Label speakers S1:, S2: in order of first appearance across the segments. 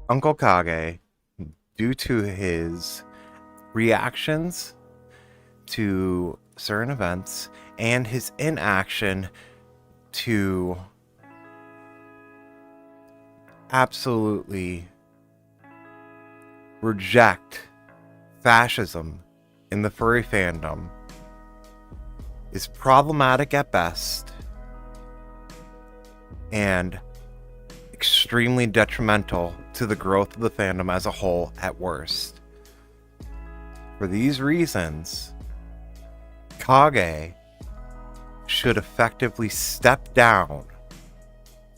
S1: Uncle Kage, due to his reactions to certain events and his inaction to absolutely reject fascism in the furry fandom, is problematic at best and extremely detrimental to the growth of the fandom as a whole at worst. For these reasons, Kage should effectively step down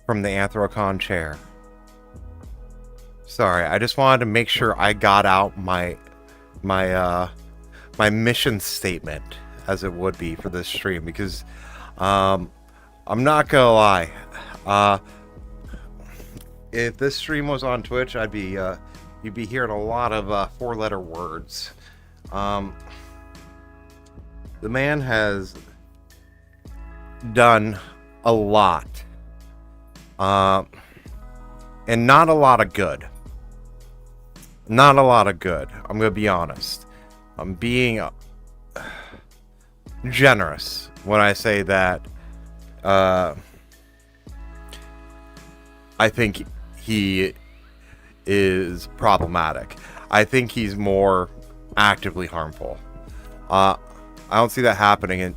S1: from the Anthrocon chair. Sorry, I just wanted to make sure I got out my mission statement, as it would be for this stream, because I'm not gonna lie. If this stream was on Twitch, you'd be hearing a lot of four-letter words. The man has done a lot, and not a lot of good. Not a lot of good. I'm gonna be honest. I'm being generous when I say that. I think he is problematic. I think he's more actively harmful. I don't see that happening. And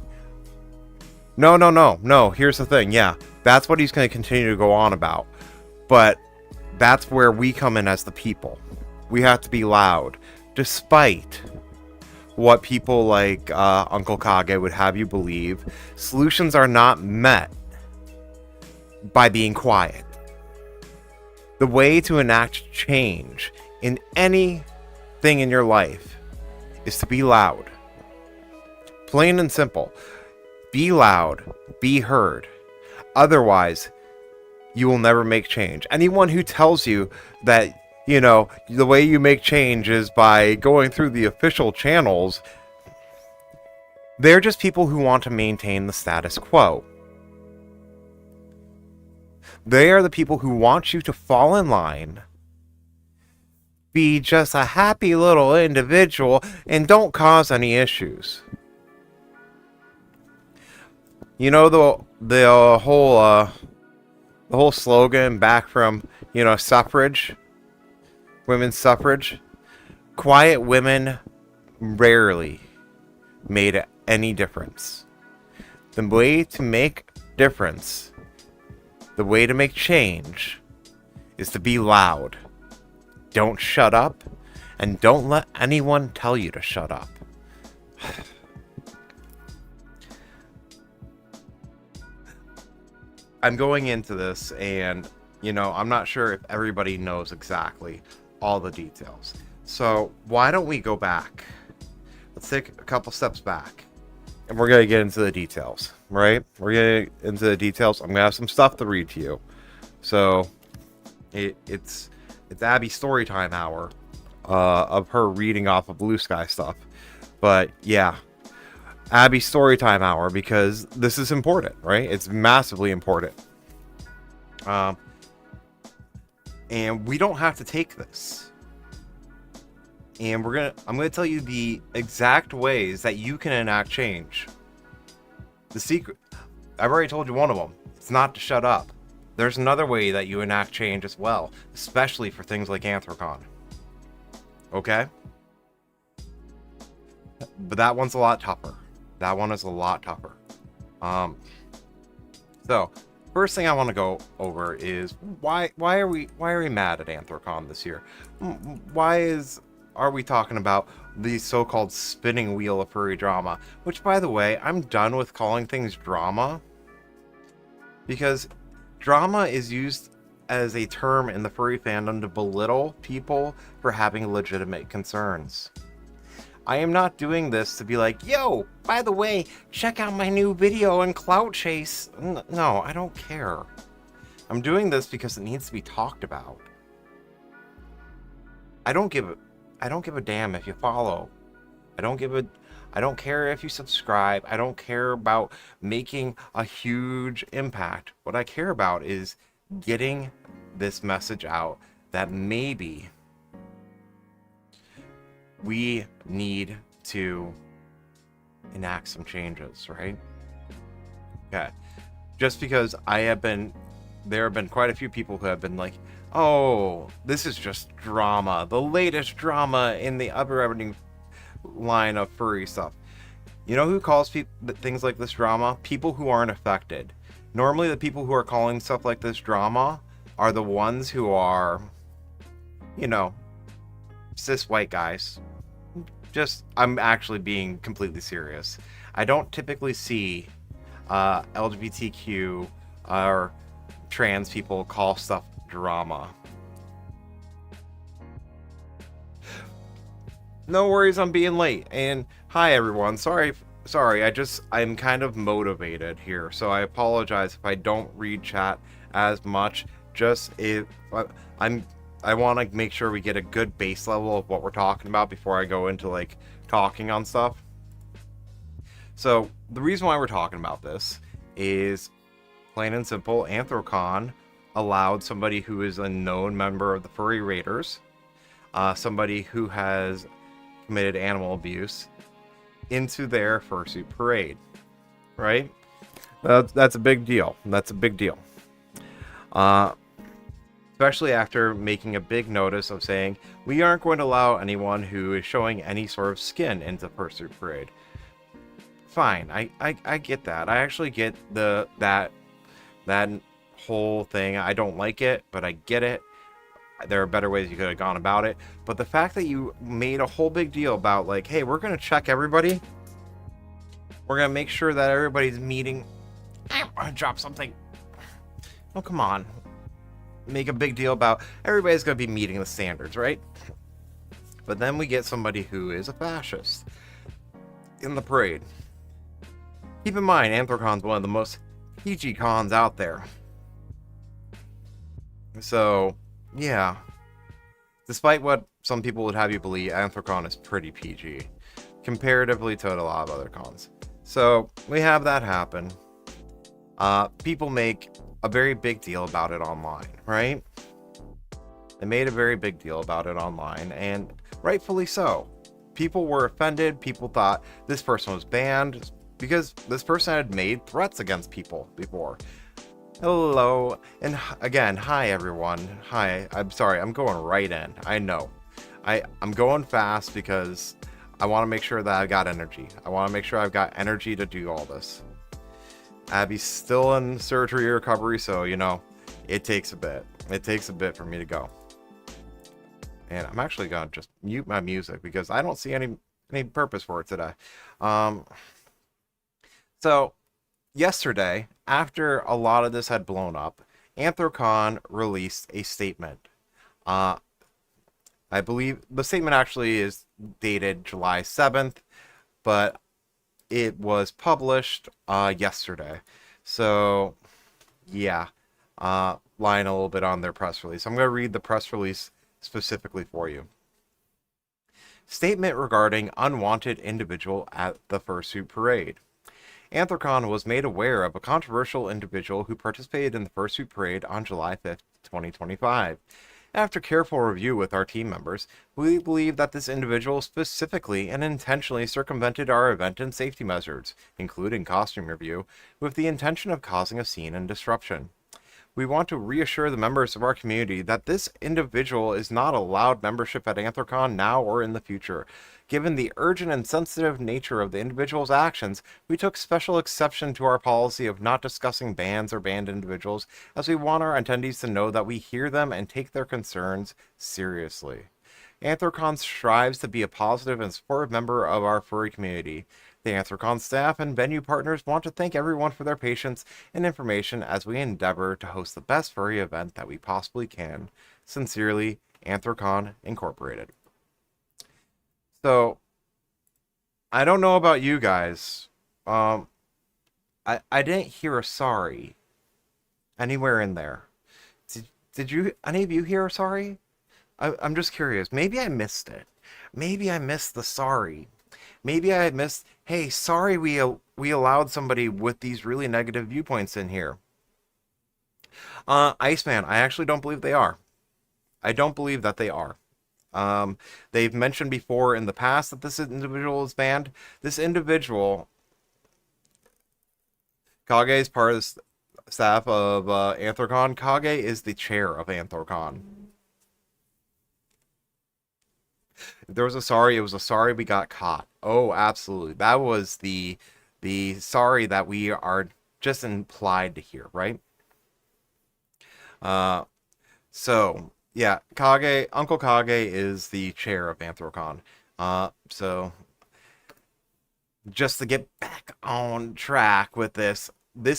S1: no. Here's the thing. Yeah, that's what he's going to continue to go on about. But that's where we come in as the people. We have to be loud, despite what people like Uncle Kage would have you believe. Solutions are not met by being quiet. The way to enact change in anything in your life is to be loud. Plain and simple. Be loud. Be heard. Otherwise, you will never make change. Anyone who tells you that, the way you make change is by going through the official channels, they're just people who want to maintain the status quo. They are the people who want you to fall in line, be just a happy little individual, and don't cause any issues. The whole slogan back from suffrage, women's suffrage. Quiet women rarely made any difference. The way to make difference, the way to make change, is to be loud. Don't shut up, and don't let anyone tell you to shut up. I'm going into this, and I'm not sure if everybody knows exactly all the details. So why don't we go back? Let's take a couple steps back, and we're gonna get into the details, right? We're gonna get into the details. I'm gonna have some stuff to read to you. So it's Abby's storytime hour of her reading off of Blue Sky stuff. But yeah, Abby's storytime hour, because this is important, right? It's massively important. And we don't have to take this. And I'm gonna tell you the exact ways that you can enact change. The secret, I've already told you one of them. It's not to shut up. There's another way that you enact change as well, especially for things like Anthrocon. Okay? But that one's a lot tougher. That one is a lot tougher. So first thing I want to go over is why are we mad at Anthrocon this year? Are we talking about the so-called spinning wheel of furry drama? Which, by the way, I'm done with calling things drama, because drama is used as a term in the furry fandom to belittle people for having legitimate concerns. I am not doing this to be like, yo, by the way, check out my new video on clout chase. No, I don't care. I'm doing this because it needs to be talked about. I don't give a damn if you follow. I don't care if you subscribe. I don't care about making a huge impact. What I care about is getting this message out that maybe we need to enact some changes, right? Okay. Just because there have been quite a few people who have been like, oh, this is just drama, the latest drama in the upper line of furry stuff. You know who calls things like this drama? People who aren't affected. Normally, the people who are calling stuff like this drama are the ones who are, you know, cis white guys. I'm actually being completely serious. I don't typically see LGBTQ or trans people call stuff drama. No worries, I'm being late. And hi everyone. Sorry. I'm kind of motivated here, so I apologize if I don't read chat as much. Just if I want to make sure we get a good base level of what we're talking about before I go into like talking on stuff. So the reason why we're talking about this is plain and simple. Anthrocon allowed somebody who is a known member of the Furry Raiders, somebody who has committed animal abuse, into their fursuit parade, right? That's a big deal. Especially after making a big notice of saying, we aren't going to allow anyone who is showing any sort of skin into fursuit parade. Fine, I get that. I actually get that whole thing. I don't like it, but I get it. There are better ways you could have gone about it. But the fact that you made a whole big deal about like, hey, we're going to check everybody. We're going to make sure that everybody's meeting. I want to drop something. Oh, come on. Make a big deal about everybody's going to be meeting the standards, right? But then we get somebody who is a fascist in the parade. Keep in mind, Anthrocon's one of the most PG cons out there. So, yeah. Despite what some people would have you believe, Anthrocon is pretty PG comparatively to a lot of other cons. So, we have that happen. People make a very big deal about it online, right? They made a very big deal about it online, and rightfully so. People were offended. People thought this person was banned because this person had made threats against people before. Hello, and again, hi everyone. Hi, I'm sorry, I'm going right in. I know. I'm going fast because I want to make sure that I've got energy. I want to make sure I've got energy to do all this. Abby's still in surgery recovery, so, you know, it takes a bit. It takes a bit for me to go. And I'm actually going to just mute my music because I don't see any purpose for it today. So, yesterday, after a lot of this had blown up, Anthrocon released a statement. I believe the statement actually is dated July 7th, but it was published yesterday. So, yeah, lying a little bit on their press release. I'm going to read the press release specifically for you. Statement regarding unwanted individual at the fursuit parade. Anthrocon was made aware of a controversial individual who participated in the fursuit parade on July 5th, 2025. After careful review with our team members, we believe that this individual specifically and intentionally circumvented our event and safety measures, including costume review, with the intention of causing a scene and disruption. We want to reassure the members of our community that this individual is not allowed membership at Anthrocon now or in the future. Given the urgent and sensitive nature of the individual's actions, we took special exception to our policy of not discussing bans or banned individuals, as we want our attendees to know that we hear them and take their concerns seriously. Anthrocon strives to be a positive and supportive member of our furry community. The Anthrocon staff and venue partners want to thank everyone for their patience and information as we endeavor to host the best furry event that we possibly can. Sincerely, Anthrocon Incorporated. So, I don't know about you guys. I didn't hear a sorry anywhere in there. Did you, any of you hear a sorry? I'm just curious. Maybe I missed it. Maybe I missed the sorry. Maybe I missed, hey, sorry we allowed somebody with these really negative viewpoints in here. Iceman, I actually don't believe they are. I don't believe that they are. They've mentioned before in the past that this individual is banned. This individual, Kage, is part of the staff of Anthrocon. Kage is the chair of Anthrocon. If there was a sorry, it was a sorry we got caught. Oh, absolutely. That was the sorry that we are just implied to hear, right? Uh, so yeah, Kage, Uncle Kage is the chair of Anthrocon. So just to get back on track with this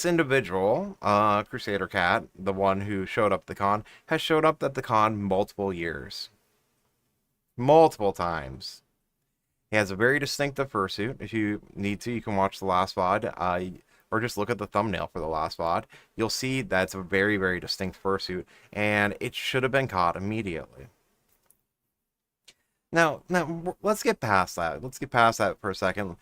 S1: individual, Crusader Cat, the one who showed up at the con, has showed up at the con multiple years, multiple times. He has a very distinctive fursuit. If you need to, you can watch the last VOD, or just look at the thumbnail for the last VOD. You'll see that's a very, very distinct fursuit, and it should have been caught immediately. Now, let's get past that. Let's get past that for a second,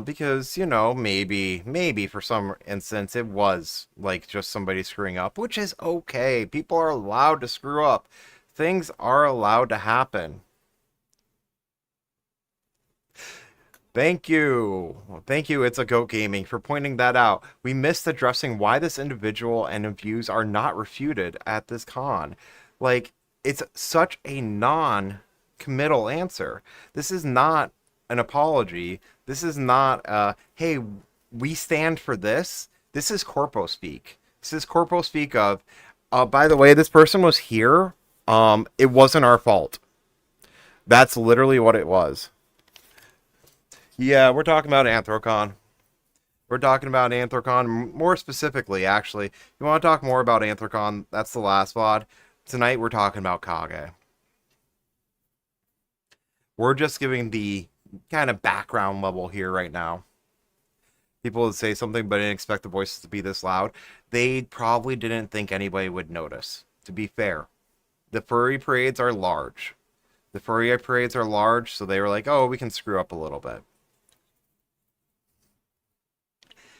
S1: because maybe for some instance it was like just somebody screwing up, which is okay. People are allowed to screw up. Things are allowed to happen. Thank you. Thank you, It's a Goat Gaming, for pointing that out. We missed addressing why this individual and views are not refuted at this con. Like, it's such a non-committal answer. This is not an apology. This is not, hey, we stand for this. This is corpo speak. This is corpo speak of, by the way, this person was here. It wasn't our fault. That's literally what it was. Yeah, we're talking about Anthrocon. We're talking about Anthrocon more specifically, actually. You want to talk more about Anthrocon? That's the last VOD. Tonight we're talking about Kage. We're just giving the kind of background level here right now. People would say something but didn't expect the voices to be this loud. They probably didn't think anybody would notice, to be fair. The furry parades are large. The furry parades are large, so they were like, oh, we can screw up a little bit.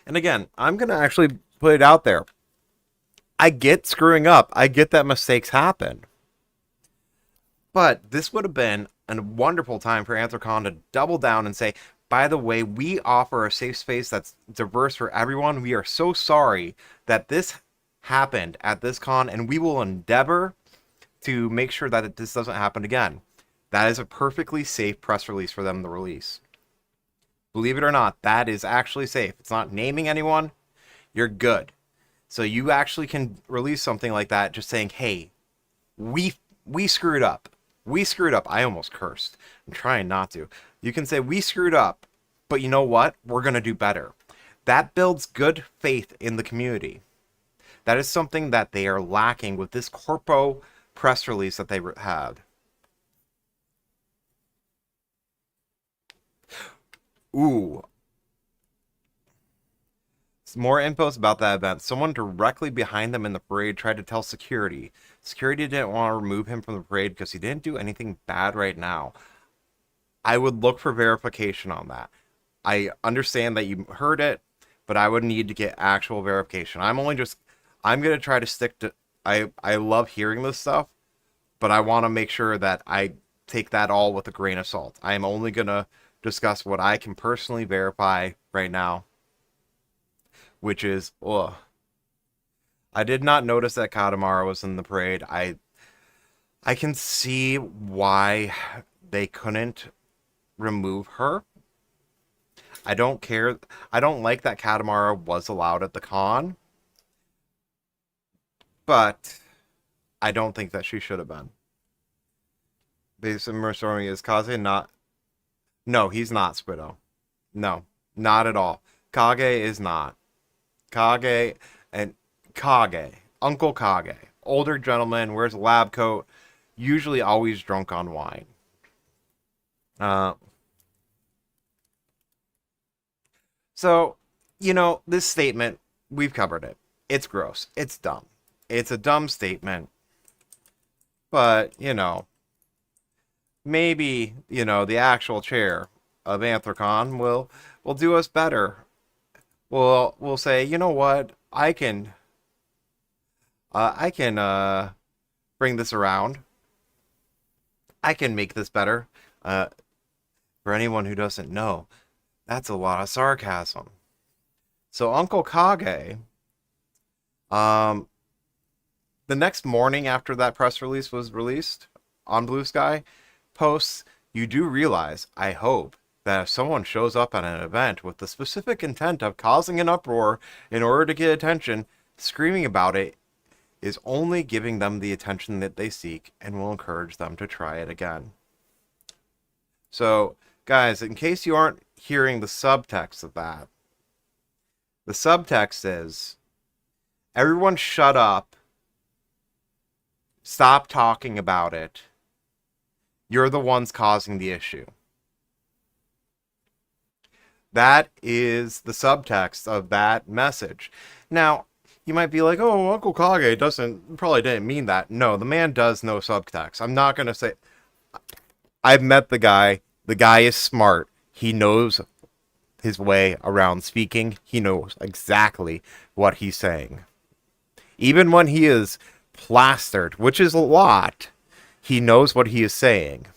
S1: And again, I'm going to actually put it out there. I get screwing up. I get that mistakes happen. But this would have been a wonderful time for Anthrocon to double down and say, by the way, we offer a safe space that's diverse for everyone. We are so sorry that this happened at this con, and we will endeavor to make sure that this doesn't happen again. That is a perfectly safe press release for them to release. Believe it or not, that is actually safe. It's not naming anyone. You're good. So you actually can release something like that just saying, hey, we screwed up. We screwed up. I almost cursed. I'm trying not to. You can say, we screwed up, but you know what? We're going to do better. That builds good faith in the community. That is something that they are lacking with this corpo press release that they had. Ooh. Some more infos about that event. Someone directly behind them in the parade tried to tell security. Security didn't want to remove him from the parade because he didn't do anything bad right now. I would look for verification on that. I understand that you heard it, but I would need to get actual verification. I'm going to try to stick to, I love hearing this stuff, but I want to make sure that I take that all with a grain of salt. I am only going to discuss what I can personally verify right now, which is, ugh. I did not notice that Katamara was in the parade. I can see why they couldn't remove her. I don't care. I don't like that Katamara was allowed at the con, but I don't think that she should have been. Based on storming, is Kaze not? No, he's not Squiddo. No, not at all. Kage is not. Kage and Kage. Uncle Kage. Older gentleman, wears a lab coat, usually always drunk on wine. So, this statement, we've covered it. It's gross. It's dumb. It's a dumb statement. But, maybe, the actual chair of Anthrocon will do us better. We'll say, you know what? I can bring this around. I can make this better. For anyone who doesn't know, that's a lot of sarcasm. So Uncle Kage, um, the next morning after that press release was released on Blue Sky, posts, you do realize, I hope, that if someone shows up at an event with the specific intent of causing an uproar in order to get attention, screaming about it is only giving them the attention that they seek and will encourage them to try it again. So, guys, in case you aren't hearing the subtext of that, the subtext is, everyone shut up, stop talking about it, you're the ones causing the issue. That is the subtext of that message. Now, you might be like, oh, Uncle Kage probably didn't mean that. No, the man does know subtext. I'm not going to say, I've met the guy. The guy is smart. He knows his way around speaking. He knows exactly what he's saying. Even when he is plastered, which is a lot, he knows what he is saying.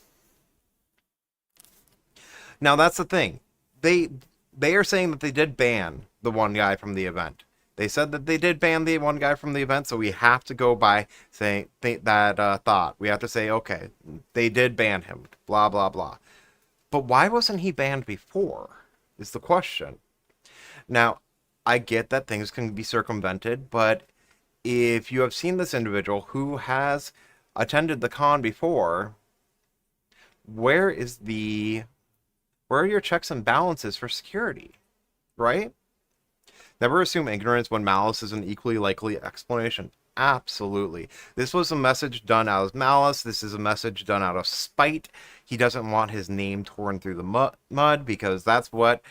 S1: Now, that's the thing. They are saying that they did ban the one guy from the event. They said that they did ban the one guy from the event, so we have to go by saying that thought. We have to say, okay, they did ban him, blah, blah, blah. But why wasn't he banned before, is the question. Now, I get that things can be circumvented, but if you have seen this individual who has attended the con before, where are your checks and balances for security, right? Never assume ignorance when malice is an equally likely explanation. Absolutely. This was a message done out of malice. This is a message done out of spite. He doesn't want his name torn through the mud because that's what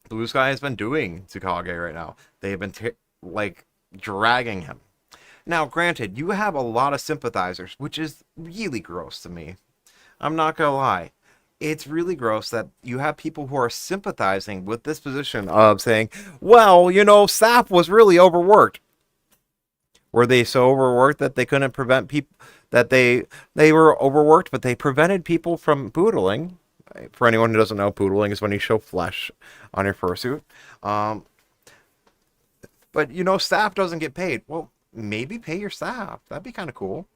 S1: Blue Sky has been doing to Kage right now. They have been dragging him. Now, granted, you have a lot of sympathizers, which is really gross to me. I'm not gonna lie. It's really gross that you have people who are sympathizing with this position of saying, well, staff was really overworked. Were they so overworked that they couldn't prevent people, that they were overworked, but they prevented people from poodling? For anyone who doesn't know, poodling is when you show flesh on your fursuit. But, staff doesn't get paid. Well, maybe pay your staff. That'd be kind of cool.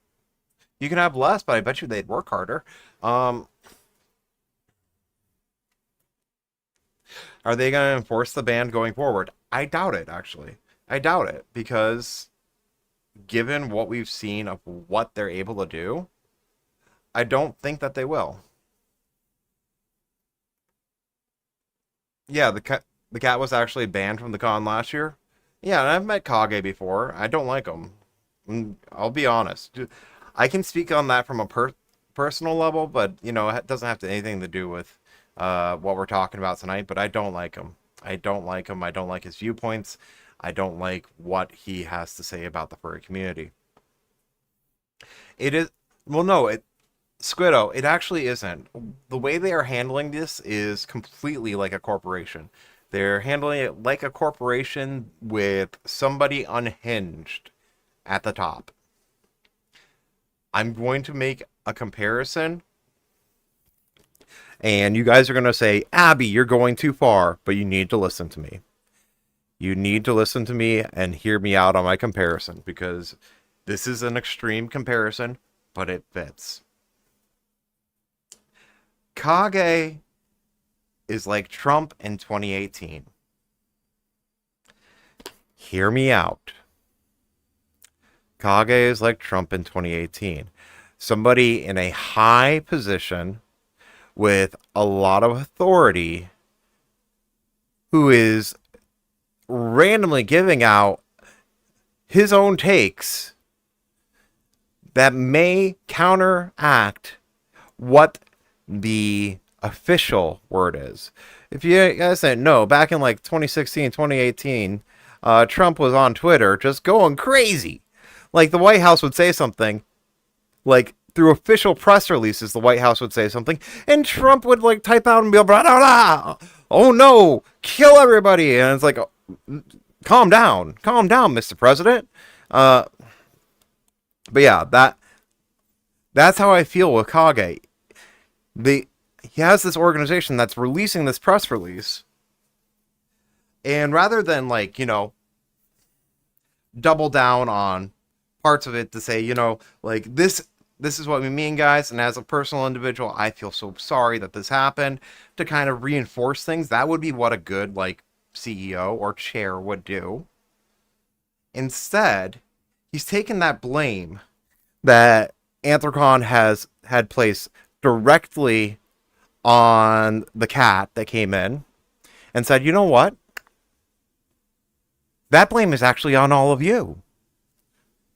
S1: You can have less, but I bet you they'd work harder. Are they going to enforce the ban going forward? I doubt it, actually. I doubt it, because given what we've seen of what they're able to do, I don't think that they will. Yeah, the cat was actually banned from the con last year. Yeah, and I've met Kage before. I don't like him. I'll be honest. I can speak on that from a personal level, but, it doesn't have anything to do with what we're talking about tonight, but I don't like him. I don't like him. I don't like his viewpoints. I don't like what he has to say about the furry community. It is, well, no, Squiddo, it actually isn't. The way they are handling this is completely like a corporation. They're handling it like a corporation with somebody unhinged at the top. I'm going to make a comparison, and you guys are going to say, Abby, you're going too far, but you need to listen to me. You need to listen to me and hear me out on my comparison, because this is an extreme comparison, but it fits. Kage is like Trump in 2018. Hear me out. Kage is like Trump in 2018. Somebody in a high position with a lot of authority who is randomly giving out his own takes that may counteract what the official word is. If you guys didn't know, back in like 2016, 2018, Trump was on Twitter just going crazy. Like, the White House would say something, like, through official press releases, the White House would say something, and Trump would, like, type out and be like, blah, blah, blah. Oh no, kill everybody. And it's like, calm down, Mr. President. But yeah, that That's how I feel with Kage. He has this organization that's releasing this press release, and rather than, like, double down on parts of it to say, like, this is what we mean, guys, and as a personal individual, I feel so sorry that this happened, to kind of reinforce things. That would be what a good, like, CEO or chair would do. Instead, he's taken that blame that Anthrocon has had placed directly on the cat that came in, and said, you know what? That blame is actually on all of you.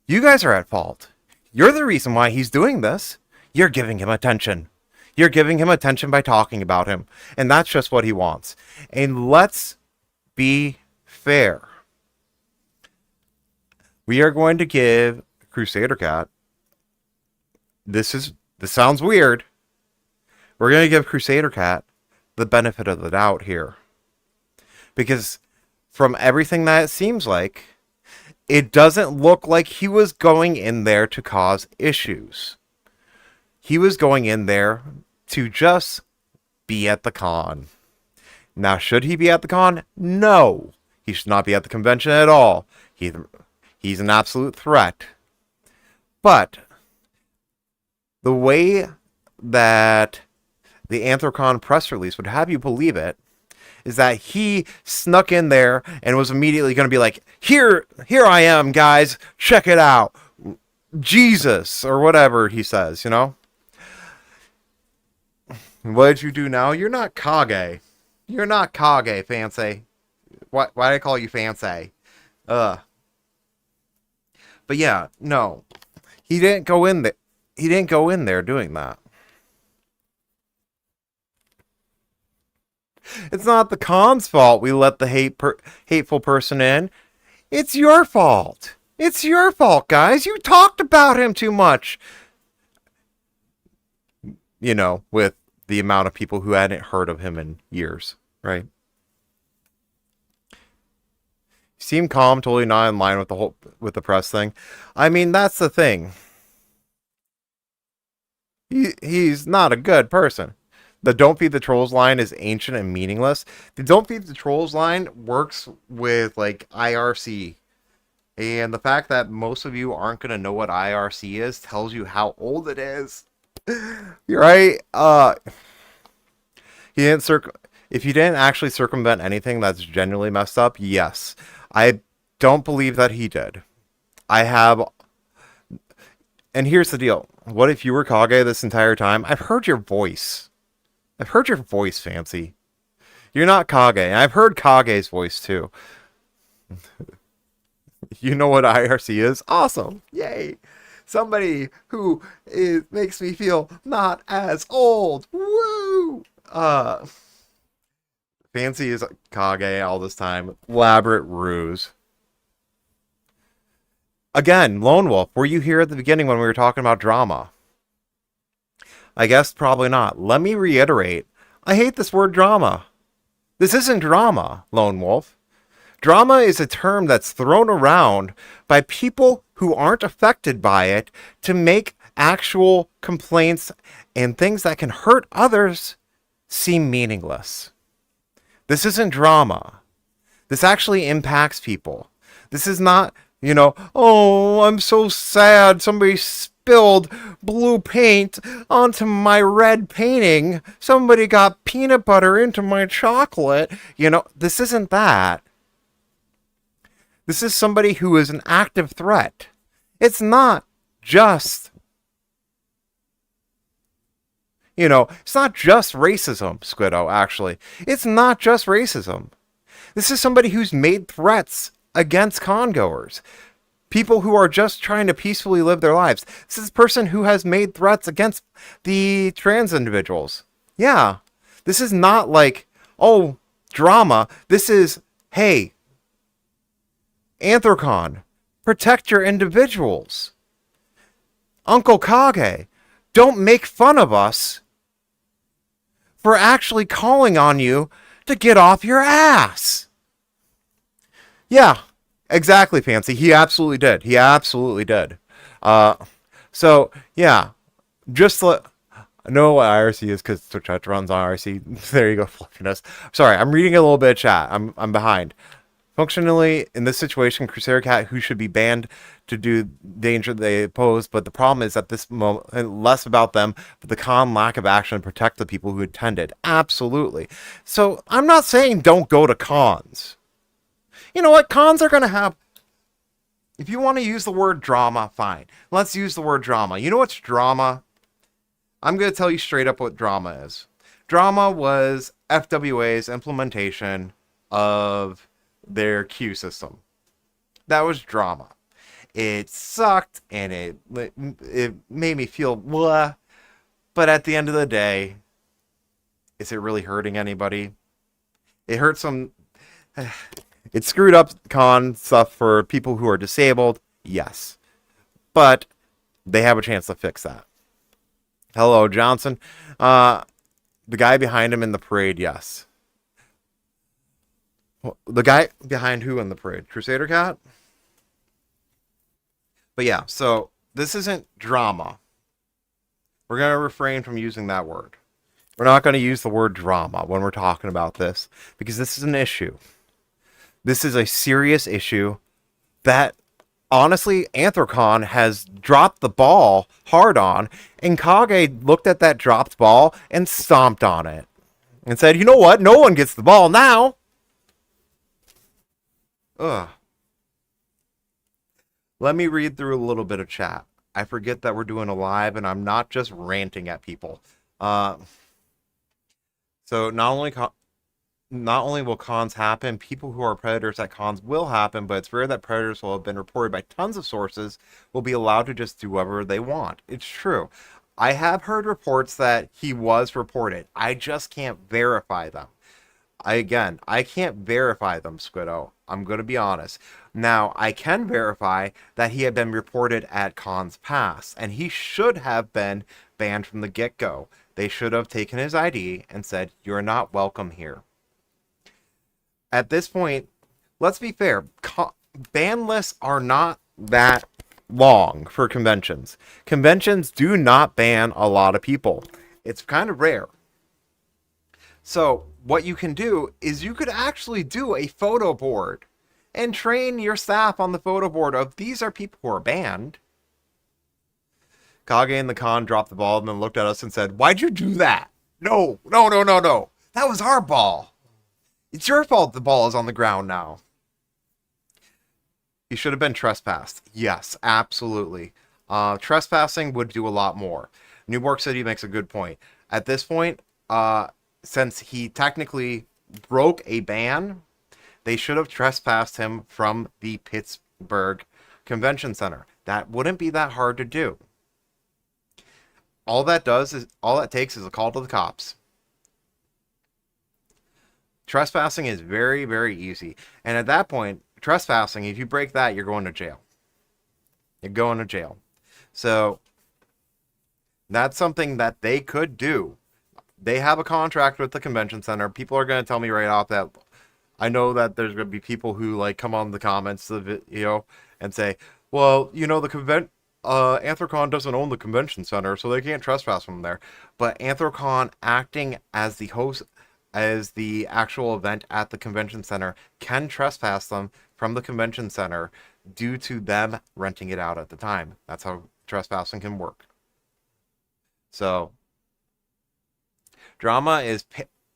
S1: You guys are at fault. You're the reason why he's doing this. You're giving him attention. You're giving him attention by talking about him. And that's just what he wants. And let's be fair. We are going to give Crusader Cat, this sounds weird. We're going to give Crusader Cat the benefit of the doubt here. Because from everything that it seems like, it doesn't look like he was going in there to cause issues. He was going in there to just be at the con. Now, should he be at the con? No. He should not be at the convention at all. He's an absolute threat. But the way that the Anthrocon press release would have you believe it is that he snuck in there and was immediately going to be like, here I am, guys, check it out, Jesus, or whatever he says, What did you do now? You're not Kage. You're not Kage, Fancy. Why did I call you Fancy? But yeah, no. He didn't go in there. He didn't go in there doing that. It's not the con's fault we let the hateful person in. It's your fault. It's your fault, guys. You talked about him too much. With the amount of people who hadn't heard of him in years, right? He seemed calm, totally not in line with the press thing. I mean, that's the thing. He's not a good person. The Don't Feed the Trolls line is ancient and meaningless. The Don't Feed the Trolls line works with, like, IRC. And the fact that most of you aren't going to know what IRC is tells you how old it is. You're right. If you didn't actually circumvent anything that's genuinely messed up, yes. I don't believe that he did. And here's the deal. What if you were Kage this entire time? I've heard your voice. Fancy. You're not Kage. And I've heard Kage's voice, too. You know what IRC is? Awesome. Yay. Somebody who makes me feel not as old. Woo! Fancy is Kage all this time. Elaborate ruse. Again, Lone Wolf, were you here at the beginning when we were talking about drama? I guess probably not. Let me reiterate. I hate this word drama. This isn't drama, Lone Wolf. Drama is a term that's thrown around by people who aren't affected by it to make actual complaints and things that can hurt others seem meaningless. This isn't drama. This actually impacts people. This is not, oh, I'm so sad. Somebody spilled blue paint onto my red painting. Somebody got peanut butter into my chocolate. This isn't that. This is somebody who is an active threat. It's not just, it's not just racism, Squiddo, actually. It's not just racism. This is somebody who's made threats against congoers. People who are just trying to peacefully live their lives. This is a person who has made threats against the trans individuals. Yeah. This is not like, oh, drama. This is, hey, Anthrocon, protect your individuals. Uncle Kage, don't make fun of us for actually calling on you to get off your ass. Yeah, exactly, Fancy. He absolutely did. So, yeah, Just let I know what IRC is because Twitch chat runs on IRC. There you go, fluffiness. Sorry, I'm reading a little bit of chat. I'm behind. Functionally, in this situation, Crusader Cat, who should be banned to do danger they pose, but the problem is at this moment, less about them, but the con lack of action to protect the people who attended. Absolutely. So I'm not saying don't go to cons. You know what? Cons are going to have. If you want to use the word drama, fine. Let's use the word drama. You know what's drama? I'm going to tell you straight up what drama is. Drama was FWA's implementation of their queue system. That was drama. It sucked and it made me feel blah. But at the end of the day, is it really hurting anybody? It hurt some. It screwed up con stuff for people who are disabled, yes. But they have a chance to fix that. Hello, Johnson. The guy behind him in the parade, yes. The guy behind who in the parade? Crusader Cat? But yeah, so this isn't drama. We're going to refrain from using that word. We're not going to use the word drama when we're talking about this because this is an issue. This is a serious issue that, honestly, Anthrocon has dropped the ball hard on, and Kage looked at that dropped ball and stomped on it and said, you know what? No one gets the ball now. Ugh. Let me read through a little bit of chat. I forget that we're doing a live, and I'm not just ranting at people. So not only will cons happen, people who are predators at cons will happen, but it's rare that predators will have been reported by tons of sources will be allowed to just do whatever they want. It's true. I have heard reports that he was reported. I just can't verify them. I can't verify them, Squiddo. I'm going to be honest. Now, I can verify that he had been reported at cons past, and he should have been banned from the get-go. They should have taken his ID and said, you're not welcome here. At this point, let's be fair. Ban lists are not that long for conventions. Conventions do not ban a lot of people. It's kind of rare. So what you can do is you could actually do a photo board and train your staff on the photo board of these are people who are banned. Kage and the con dropped the ball and then looked at us and said, why'd you do that? No. That was our ball. It's your fault the ball is on the ground now. He should have been trespassed. Yes, absolutely. Trespassing would do a lot more. Newborg City makes a good point. At this point, since he technically broke a ban, they should have trespassed him from the Pittsburgh Convention Center. That wouldn't be that hard to do. All that takes is a call to the cops. Trespassing is very, very easy. And at that point, trespassing, if you break that, you're going to jail. You're going to jail. So that's something that they could do. They have a contract with the convention center. People are going to tell me right off that I know that there's going to be people who like come on the comments of the video and say, well, you know, Anthrocon doesn't own the convention center, so they can't trespass from there. But Anthrocon acting as the host, as the actual event at the convention center, can trespass them from the convention center due to them renting it out at the time. That's how trespassing can work. So, drama is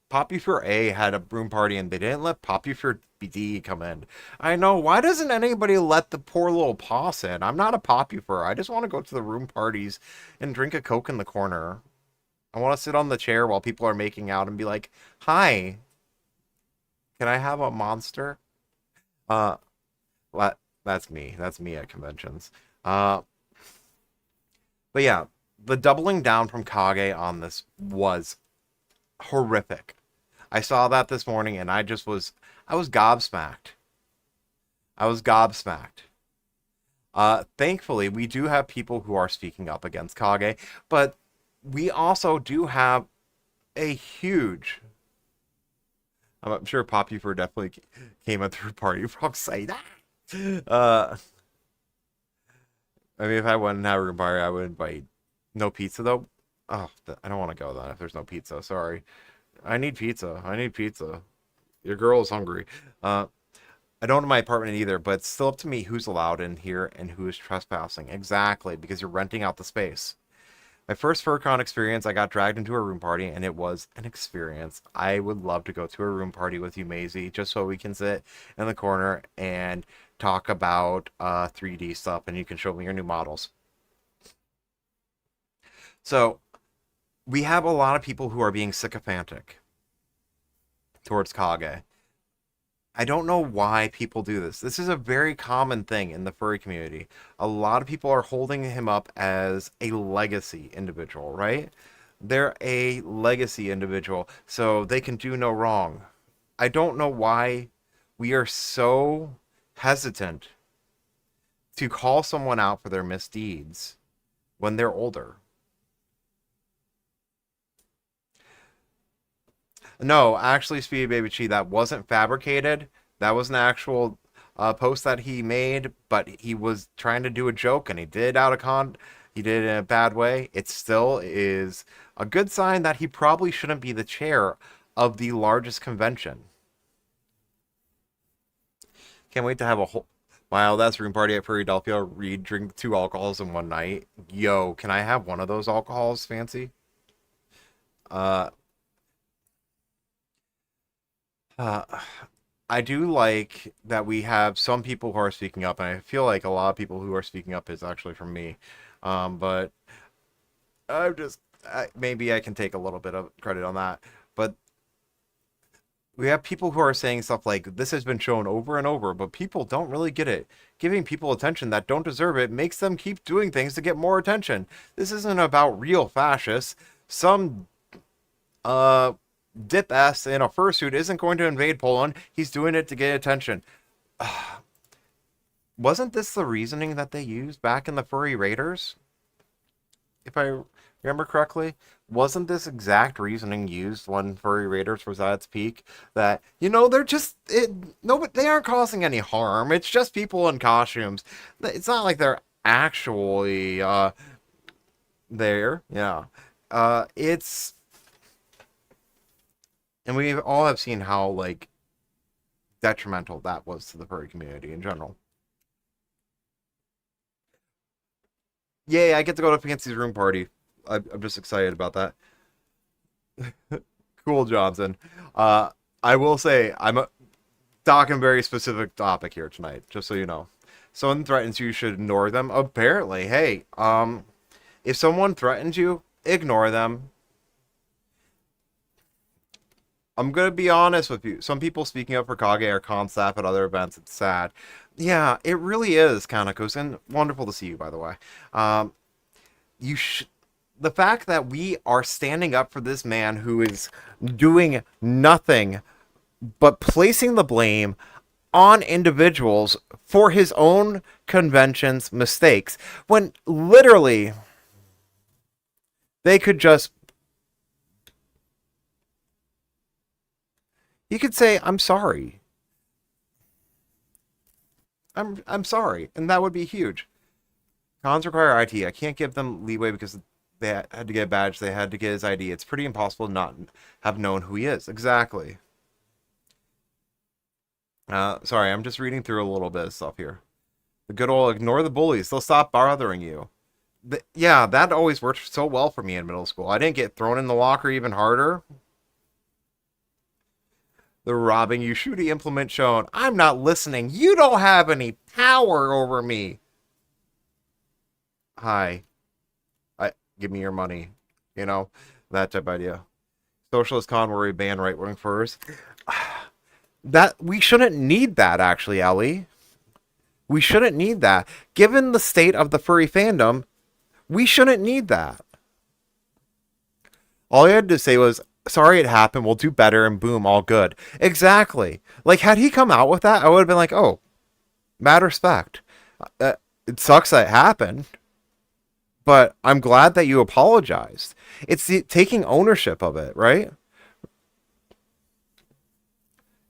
S1: Popular A had a broom party and they didn't let Popular BD come in. I know, why doesn't anybody let the poor little Poss in? I'm not a Popular. I just want to go to the room parties and drink a Coke in the corner. I want to sit on the chair while people are making out and be like, hi, can I have a monster? That's me. That's me at conventions. But yeah, the doubling down from Kage on this was horrific. I saw that this morning and I was gobsmacked. Thankfully, we do have people who are speaking up against Kage, but we also do have a huge... I'm sure Popular definitely came at the party from site. I mean, if I went and had a room party, I would invite No pizza though. Oh, I don't want to go then if there's no pizza. Sorry. I need pizza. I need pizza. Your girl is hungry. Uh, I don't own my apartment either, but it's still up to me who's allowed in here and who is trespassing. Exactly, because you're renting out the space. My first FurCon experience, I got dragged into a room party, and it was an experience. I would love to go to a room party with you, Maisie, just so we can sit in the corner and talk about 3D stuff, and you can show me your new models. So, we have a lot of people who are being sycophantic towards Kage. I don't know why people do this. This is a very common thing in the furry community. A lot of people are holding him up as a legacy individual, right? They're a legacy individual, so they can do no wrong. I don't know why we are so hesitant to call someone out for their misdeeds when they're older. No, actually, Speedy Baby Chi, that wasn't fabricated. That was an actual post that he made, but he was trying to do a joke, and he did it out of he did it in a bad way. It still is a good sign that he probably shouldn't be the chair of the largest convention. Can't wait to have a whole. Wow, that's room party at Philadelphia. Read, drink 2 alcohols in one night. Yo, can I have one of those alcohols, Fancy? Uh, uh, I do like that we have some people who are speaking up, and I feel like a lot of people who are speaking up is actually from me. But I'm just maybe I can take a little bit of credit on that. But we have people who are saying stuff like this has been shown over and over, but people don't really get it. Giving people attention that don't deserve it makes them keep doing things to get more attention. This isn't about real fascists. Some uh dip ass in a fursuit isn't going to invade Poland. He's doing it to get attention. Wasn't this the reasoning that they used back in the Furry Raiders? If I remember correctly, wasn't this exact reasoning used when Furry Raiders was at its peak? That they're just no, but they aren't causing any harm. It's just people in costumes. It's not like they're actually there. Yeah, it's and we all have seen how like detrimental that was to the furry community in general. Yay, I get to go to Fancy's room party. I'm just excited about that. Cool, Johnson. Uh, I will say I'm talking a very specific topic here tonight, just so you know. Someone threatens you, you should ignore them. Apparently, hey, if someone threatens you, ignore them. I'm gonna be honest with you. Some people speaking up for Kage are con staff at other events. It's sad. Yeah, it really is, Kanekos, and wonderful to see you, by the way. Um, you sh- the fact that we are standing up for this man who is doing nothing but placing the blame on individuals for his own convention's mistakes, when literally they could just you could say, "I'm sorry. I'm sorry," and that would be huge. Cons require ID. I can't give them leeway because they had to get a badge. They had to get his ID. It's pretty impossible to not have known who he is. Exactly. Sorry, I'm just reading through a little bit of stuff here. The good old ignore the bullies. They'll stop bothering you. Yeah, that always worked so well for me in middle school. I didn't get thrown in the locker even harder. The robbing you shooty implement shown. I'm not listening. You don't have any power over me. Hi. Give me your money. You know, that type of idea. Socialist con where we ban right wing furs. That we shouldn't need that actually, Ellie. We shouldn't need that. Given the state of the furry fandom, we shouldn't need that. All he had to say was, sorry it happened, we'll do better, and boom, all good. Exactly. Like, had he come out with that, I would have been like, oh, mad respect. It sucks that it happened, but I'm glad that you apologized. It's taking ownership of it, right?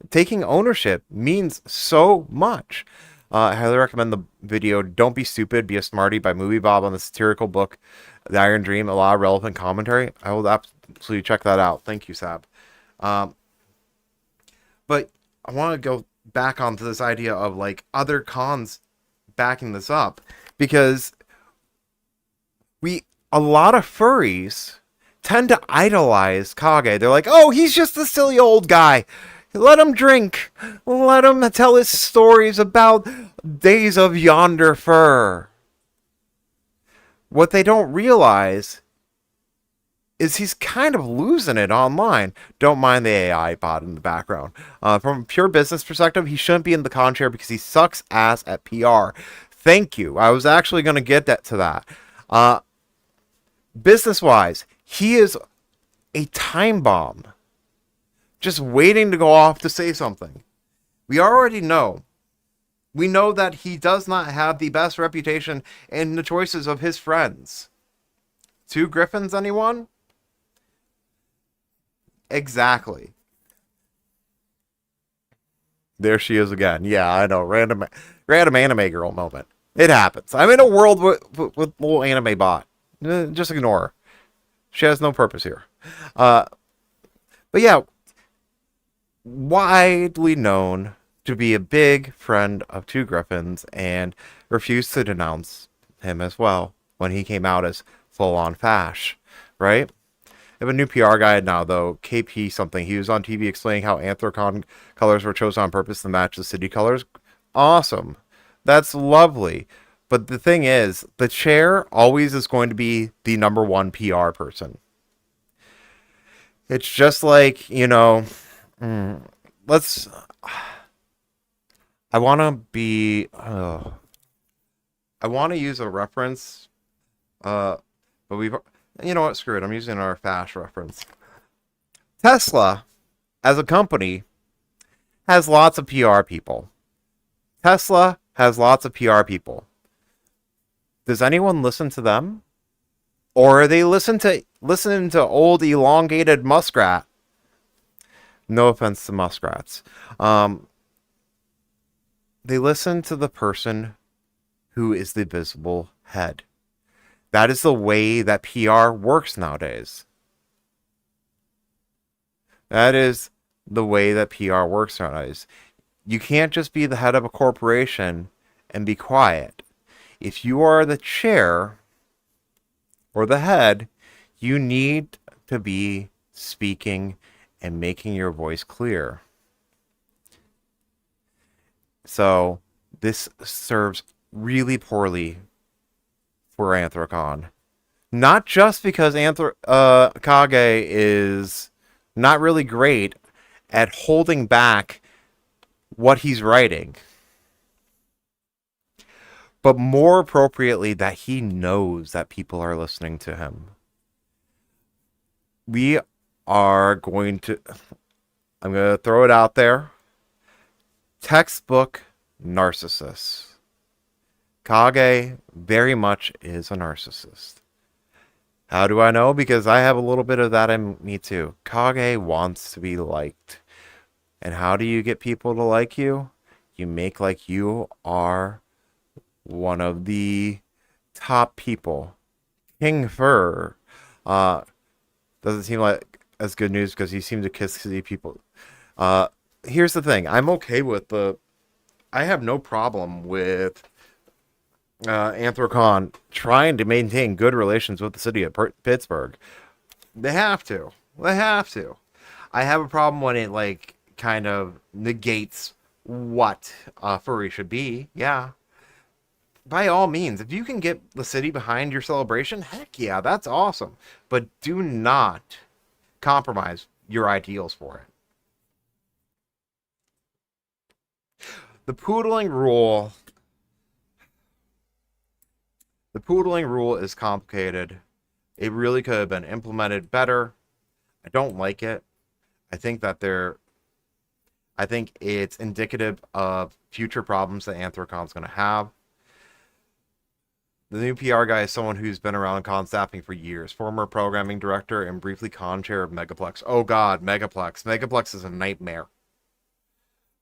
S1: Taking ownership means so much. I highly recommend the video Don't Be Stupid, Be a Smarty by Movie Bob on the satirical book The Iron Dream. A lot of relevant commentary. I will absolutely check that out. Thank you, Sab. Um, but I want to go back onto this idea of like other cons backing this up, because a lot of furries tend to idolize Kage. They're like, oh, he's just a silly old guy. Let him drink. Let him tell his stories about days of yonder fur. What they don't realize is he's kind of losing it online. Don't mind the AI bot in the background. From a pure business perspective, he shouldn't be in the con chair because he sucks ass at PR. Thank you. I was actually going to get to that. Business-wise, he is a time bomb, just waiting to go off to say something. We already know. We know that he does not have the best reputation in the choices of his friends. Two Griffins, anyone? Exactly. There she is again. Yeah, I know. Random anime girl moment. It happens. I'm in a world with little anime bot. Just ignore her. She has no purpose here. But yeah, widely known to be a big friend of Two Griffins and refused to denounce him as well when he came out as full-on fash, right? I have a new PR guide now, though. KP something. He was on TV explaining how Anthrocon colors were chosen on purpose to match the city colors. Awesome. That's lovely. But the thing is, the chair always is going to be the number one PR person. It's just like, let's... I want to be... I want to use a reference, but we've... You know what? Screw it. I'm using our Fash reference. Tesla, as a company, has lots of PR people. Tesla has lots of PR people. Does anyone listen to them? Or are they listening to old elongated muskrat? No offense to muskrats. They listen to the person who is the visible head. That is the way that PR works nowadays. That is the way that PR works nowadays. You can't just be the head of a corporation and be quiet. If you are the chair or the head, you need to be speaking and making your voice clear. So this serves really poorly for Anthrocon. Not just because Kage is not really great at holding back what he's writing, but more appropriately that he knows that people are listening to him. We are going to... I'm going to throw it out there. Textbook narcissist. Kage very much is a narcissist. How do I know? Because I have a little bit of that in me too. Kage wants to be liked. And how do you get people to like you? You make like you are one of the top people. King Fur doesn't seem like as good news because he seemed to kiss the people. Here's the thing. I'm okay with I have no problem with Anthrocon trying to maintain good relations with the city of Pittsburgh. They have to. They have to. I have a problem when it like kind of negates what furry should be. Yeah. By all means, if you can get the city behind your celebration, heck yeah, that's awesome. But do not compromise your ideals for it. The poodling rule. The poodling rule is complicated. It really could have been implemented better. I don't like it. I think it's indicative of future problems that Anthrocon's going to have. The new PR guy is someone who's been around con staffing for years. Former programming director and briefly con chair of Megaplex. Oh god, Megaplex. Megaplex is a nightmare.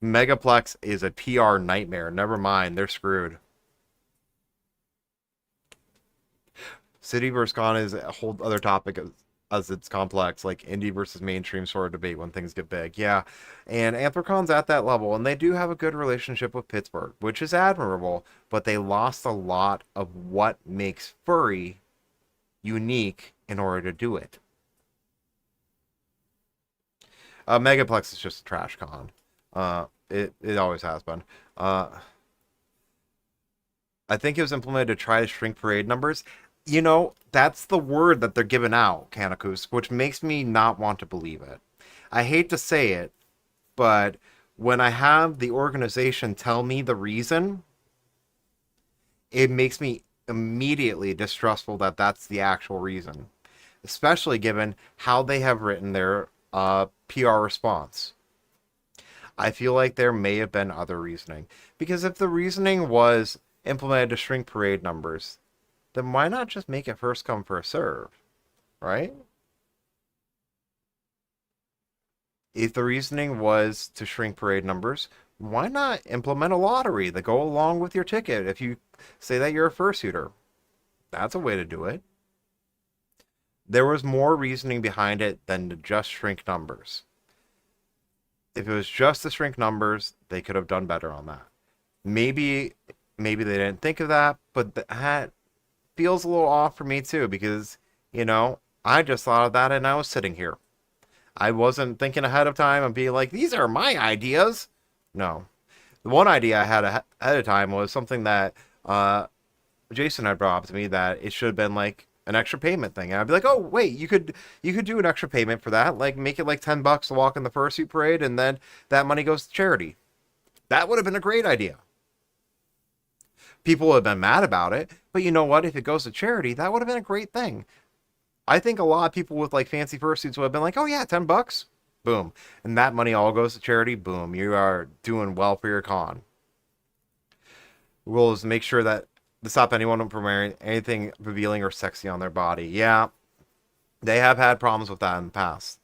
S1: Megaplex is a PR nightmare. Never mind, they're screwed. City versus con is a whole other topic as it's complex, like indie versus mainstream sort of debate when things get big. Yeah, and Anthrocon's at that level, and they do have a good relationship with Pittsburgh, which is admirable, but they lost a lot of what makes furry unique in order to do it. Megaplex is just a trash con. It always has been. I think it was implemented to try to shrink parade numbers. That's the word that they're giving out, Kanakus, which makes me not want to believe it. I hate to say it, but when I have the organization tell me the reason, it makes me immediately distrustful that that's the actual reason, especially given how they have written their PR response. I feel like there may have been other reasoning. Because if the reasoning was implemented to shrink parade numbers, then why not just make it first come, first serve, right? If the reasoning was to shrink parade numbers, why not implement a lottery that go along with your ticket if you say that you're a fursuiter? That's a way to do it. There was more reasoning behind it than to just shrink numbers. If it was just to shrink numbers, they could have done better on that. Maybe maybe they didn't think of that, but that feels a little off for me too because, I just thought of that and I was sitting here. I wasn't thinking ahead of time and being like, these are my ideas. No. The one idea I had ahead of time was something that Jason had brought up to me that it should have been like an extra payment thing. And I'd be like, oh wait, you could do an extra payment for that, like make it like $10 to walk in the fursuit parade, and then that money goes to charity. That would have been a great idea. People would have been mad about it, but you know what? If it goes to charity, that would have been a great thing. I think a lot of people with like fancy fursuits would have been like, oh yeah, $10, boom, and that money all goes to charity. Boom, you are doing well for your con. Rules make sure that to stop anyone from wearing anything revealing or sexy on their body. Yeah, they have had problems with that in the past.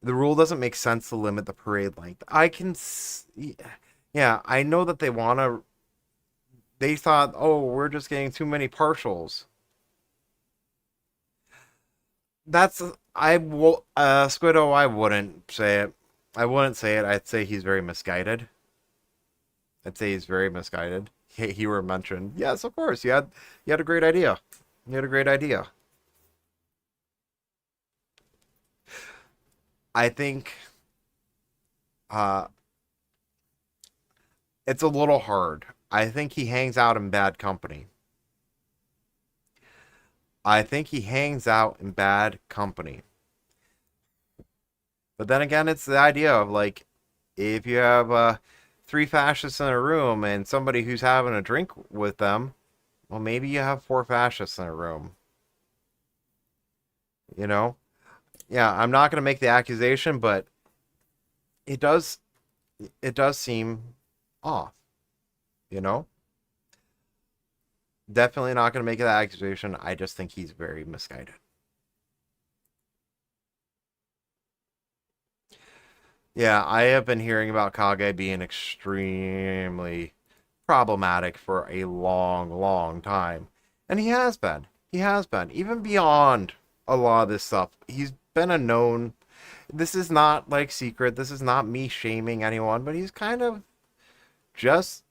S1: The rule doesn't make sense to limit the parade length. Yeah, I know that they want to. They thought, oh, we're just getting too many partials. That's I will Squiddo. I wouldn't say it. I wouldn't say it. I'd say he's very misguided. I'd say he's very misguided. He were mentioned. Yes, of course. You had a great idea. You had a great idea. I think uh it's a little hard. I think he hangs out in bad company. I think he hangs out in bad company. But then again, it's the idea of like if you have three fascists in a room and somebody who's having a drink with them, well, maybe you have four fascists in a room. You know? Yeah, I'm not going to make the accusation, but it does it does seem off. You know? Definitely not going to make that accusation. I just think he's very misguided. Yeah, I have been hearing about Kage being extremely problematic for a long, long time. And he has been. He has been. Even beyond a lot of this stuff, he's been a known. This is not like secret. This is not me shaming anyone, but he's kind of just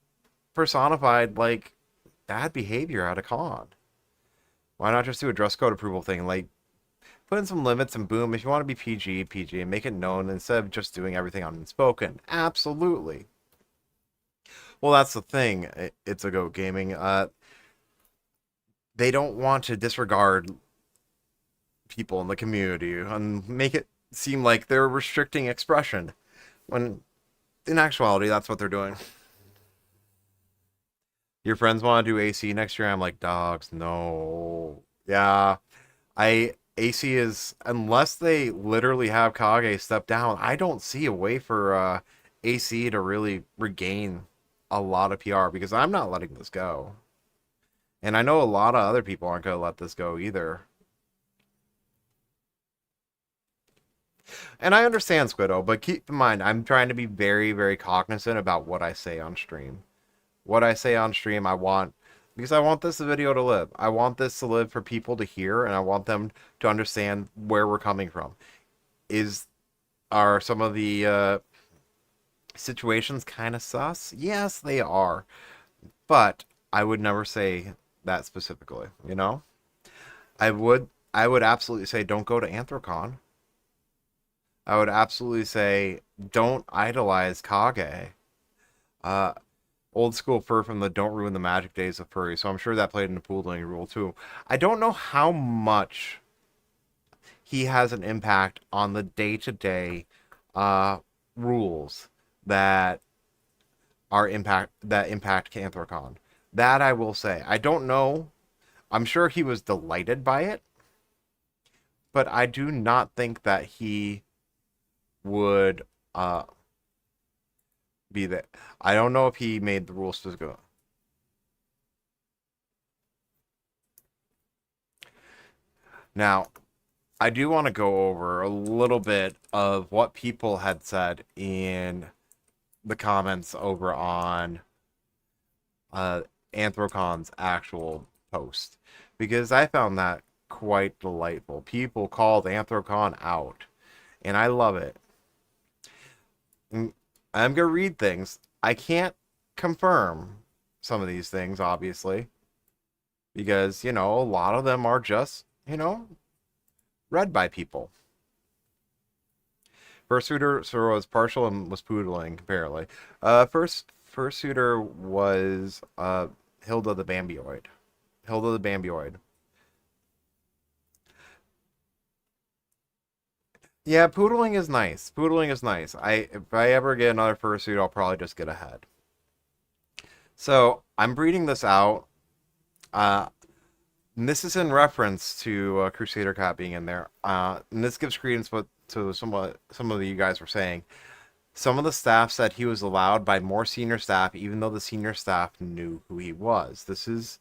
S1: personified like bad behavior at a con. Why not just do a dress code approval thing? Like, put in some limits and boom, if you want to be PG, PG, and make it known instead of just doing everything unspoken. Absolutely. Well, that's the thing. It's a Go Gaming. They don't want to disregard people in the community and make it seem like they're restricting expression. When in actuality, that's what they're doing. Your friends want to do AC next year. I'm like, dogs, no. Yeah, I AC is unless they literally have Kage step down. I don't see a way for AC to really regain a lot of PR because I'm not letting this go, and I know a lot of other people aren't going to let this go either. And I understand, Squiddo, but keep in mind, I'm trying to be very, very cognizant about what I say on stream. What I say on stream, I want, because I want this video to live. I want this to live for people to hear, and I want them to understand where we're coming from. Is Are some of the situations kind of sus? Yes, they are. But I would never say that specifically, you know? I would absolutely say don't go to Anthrocon. I would absolutely say don't idolize Kage. Uh, Old school fur from the don't ruin the magic days of furry, so I'm sure that played into pooling rule too. I don't know how much he has an impact on the day-to-day rules that that impact Anthrocon. That I will say. I don't know. I'm sure he was delighted by it, but I do not think that he would be that. I don't know if he made the rules to go. Now, I do want to go over a little bit of what people had said in the comments over on Anthrocon's actual post, because I found that quite delightful. People called Anthrocon out, and I love it. I'm gonna read things. I can't confirm some of these things, obviously, because a lot of them are just read by people. First suitor was partial and was poodling, apparently. First suitor was Hilda the Bambioid. Hilda the Bambioid. Yeah, poodling is nice. Poodling is nice. If I ever get another fursuit, I'll probably just get a head. So I'm breeding this out. Uh, and this is in reference to Crusader Cat being in there. And this gives credence to some of you guys were saying. Some of the staff said he was allowed by more senior staff, even though the senior staff knew who he was. This is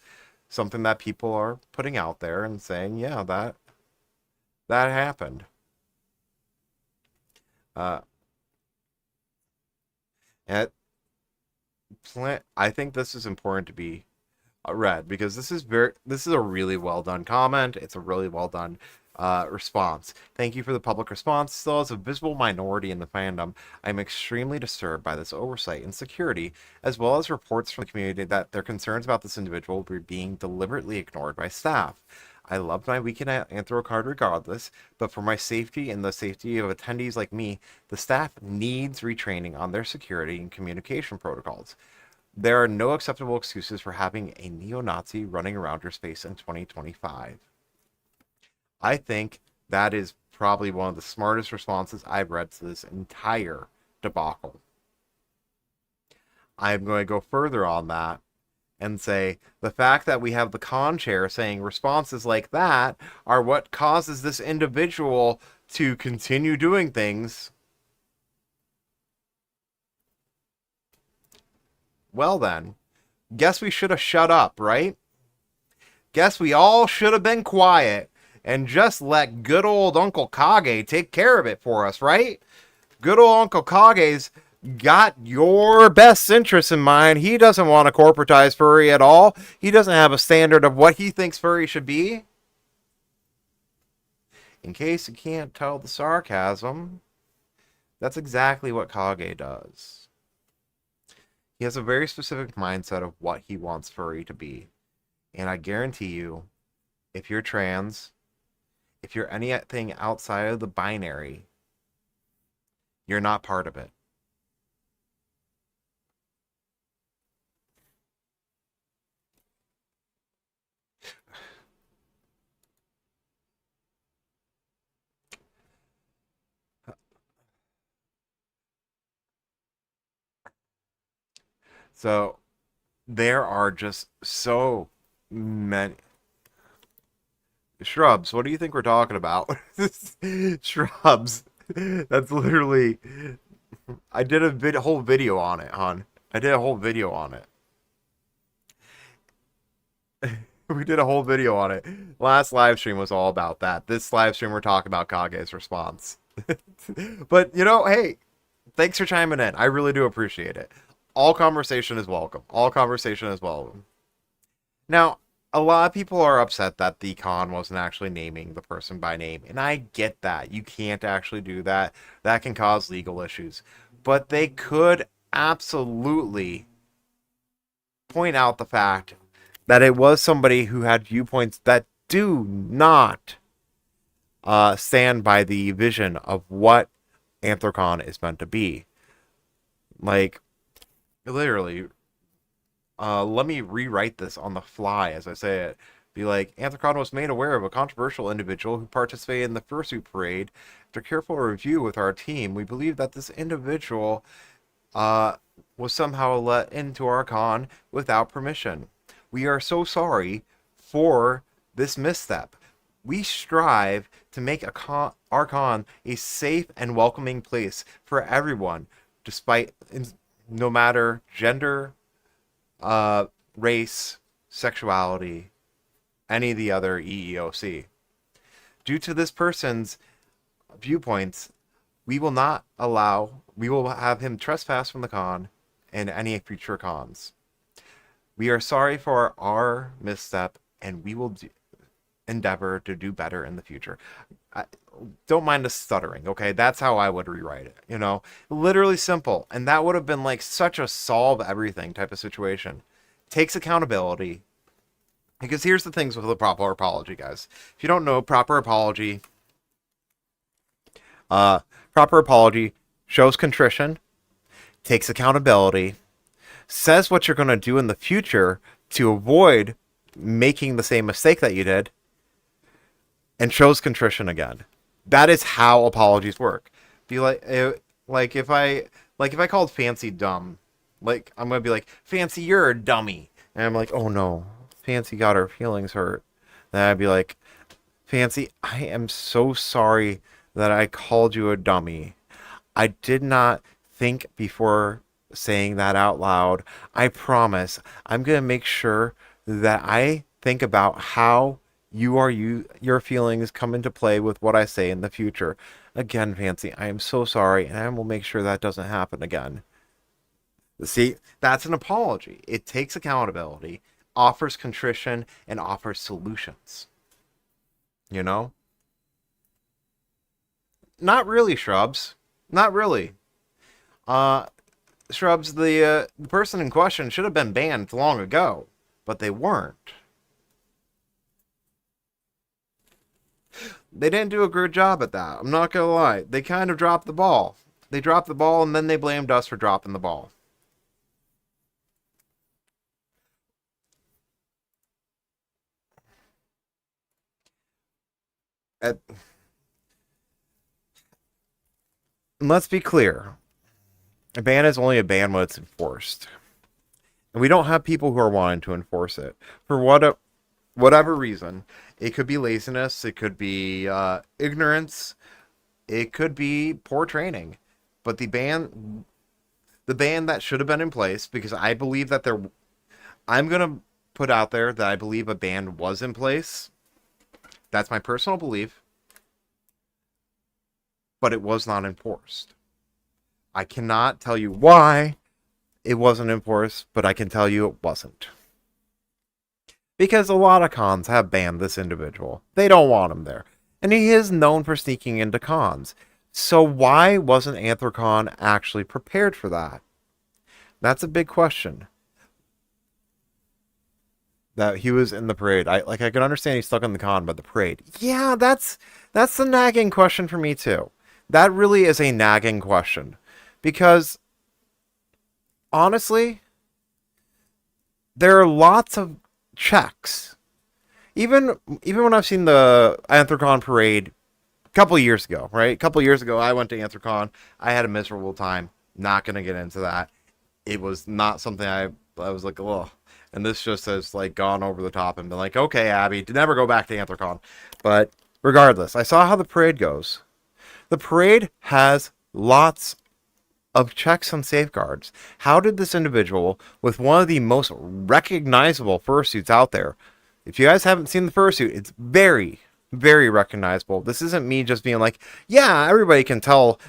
S1: something that people are putting out there and saying, yeah, that happened. Uh, and I think this is important to be read because this is a really well done comment. It's a really well done response. Thank you for the public response. Still, as a visible minority in the fandom, I'm extremely disturbed by this oversight and security, as well as reports from the community that their concerns about this individual were being deliberately ignored by staff. I loved my weekend at Anthrocon regardless, but for my safety and the safety of attendees like me, the staff needs retraining on their security and communication protocols. There are no acceptable excuses for having a neo-Nazi running around your space in 2025. I think that is probably one of the smartest responses I've read to this entire debacle. I'm going to go further on that and say the fact that we have the con chair saying responses like that are what causes this individual to continue doing things. Well then, guess we should have shut up, right? Guess we all should have been quiet and just let good old Uncle Kage take care of it for us, right? Good old Uncle Kage's got your best interests in mind. He doesn't want to corporatize furry at all. He doesn't have a standard of what he thinks furry should be. In case you can't tell the sarcasm, that's exactly what Kage does. He has a very specific mindset of what he wants furry to be. And I guarantee you, if you're trans, if you're anything outside of the binary, you're not part of it. So there are just so many shrubs. What do you think we're talking about? Shrubs. That's literally. I did a whole video on it, hon. I did a whole video on it. We did a whole video on it. Last live stream was all about that. This live stream we're talking about Kage's response. But, hey, thanks for chiming in. I really do appreciate it. All conversation is welcome. All conversation is welcome. Now, a lot of people are upset that the con wasn't actually naming the person by name, and I get that. You can't actually do that. That can cause legal issues. But they could absolutely point out the fact that it was somebody who had viewpoints that do not stand by the vision of what Anthrocon is meant to be. Like, literally, let me rewrite this on the fly as I say it. Be like, Anthrocon was made aware of a controversial individual who participated in the fursuit parade. After careful review with our team, we believe that this individual was somehow let into our con without permission. We are so sorry for this misstep. We strive to make our con a safe and welcoming place for everyone, despite no matter gender, race, sexuality, any of the other EEOC. Due to this person's viewpoints, we will have him trespass from the con and any future cons. We are sorry for our misstep, and we will endeavor to do better in the future. Don't mind the stuttering, okay? That's how I would rewrite it, Literally simple. And that would have been like such a solve everything type of situation. Takes accountability. Because here's the things with the proper apology, guys. If you don't know, proper apology shows contrition, takes accountability, says what you're going to do in the future to avoid making the same mistake that you did, and shows contrition again. That is how apologies work. Be like if I called Fancy dumb, like I'm gonna be like, Fancy, you're a dummy, and I'm like, oh no, Fancy got her feelings hurt. Then I'd be like, Fancy, I am so sorry that I called you a dummy. I did not think before saying that out loud. I promise I'm gonna make sure that I think about how your feelings come into play with what I say in the future. Again, Fancy, I am so sorry, and I will make sure that doesn't happen again. See, that's an apology. It takes accountability, offers contrition, and offers solutions. Not really, Shrubs. Not really. Shrubs, the person in question should have been banned long ago, but they weren't. They didn't do a good job at that. I'm not gonna lie. They kind of dropped the ball. They dropped the ball, and then they blamed us for dropping the ball. And let's be clear. A ban is only a ban when it's enforced. And we don't have people who are wanting to enforce it. For whatever reason. It could be laziness. It could be ignorance. It could be poor training. But the ban that should have been in place, because I believe that I'm going to put out there that I believe a ban was in place. That's my personal belief. But it was not enforced. I cannot tell you why it wasn't enforced, but I can tell you it wasn't. Because a lot of cons have banned this individual. They don't want him there. And he is known for sneaking into cons. So why wasn't Anthrocon actually prepared for that? That's a big question. That he was in the parade. I can understand he's stuck in the con, but the parade. Yeah, that's the nagging question for me too. That really is a nagging question. Because honestly, there are lots of checks. Even when I've seen the Anthrocon parade a couple years ago, right? A couple years ago, I went to Anthrocon. I had a miserable time. Not going to get into that. It was not something I was like, ugh. And this just has like gone over the top and been like, okay, Abby, never go back to Anthrocon. But regardless, I saw how the parade goes. The parade has lots of checks and safeguards. How did this individual, with one of the most recognizable fursuits out there, if you guys haven't seen the fursuit, it's very, Very recognizable. This isn't me just being like, yeah, everybody can tell.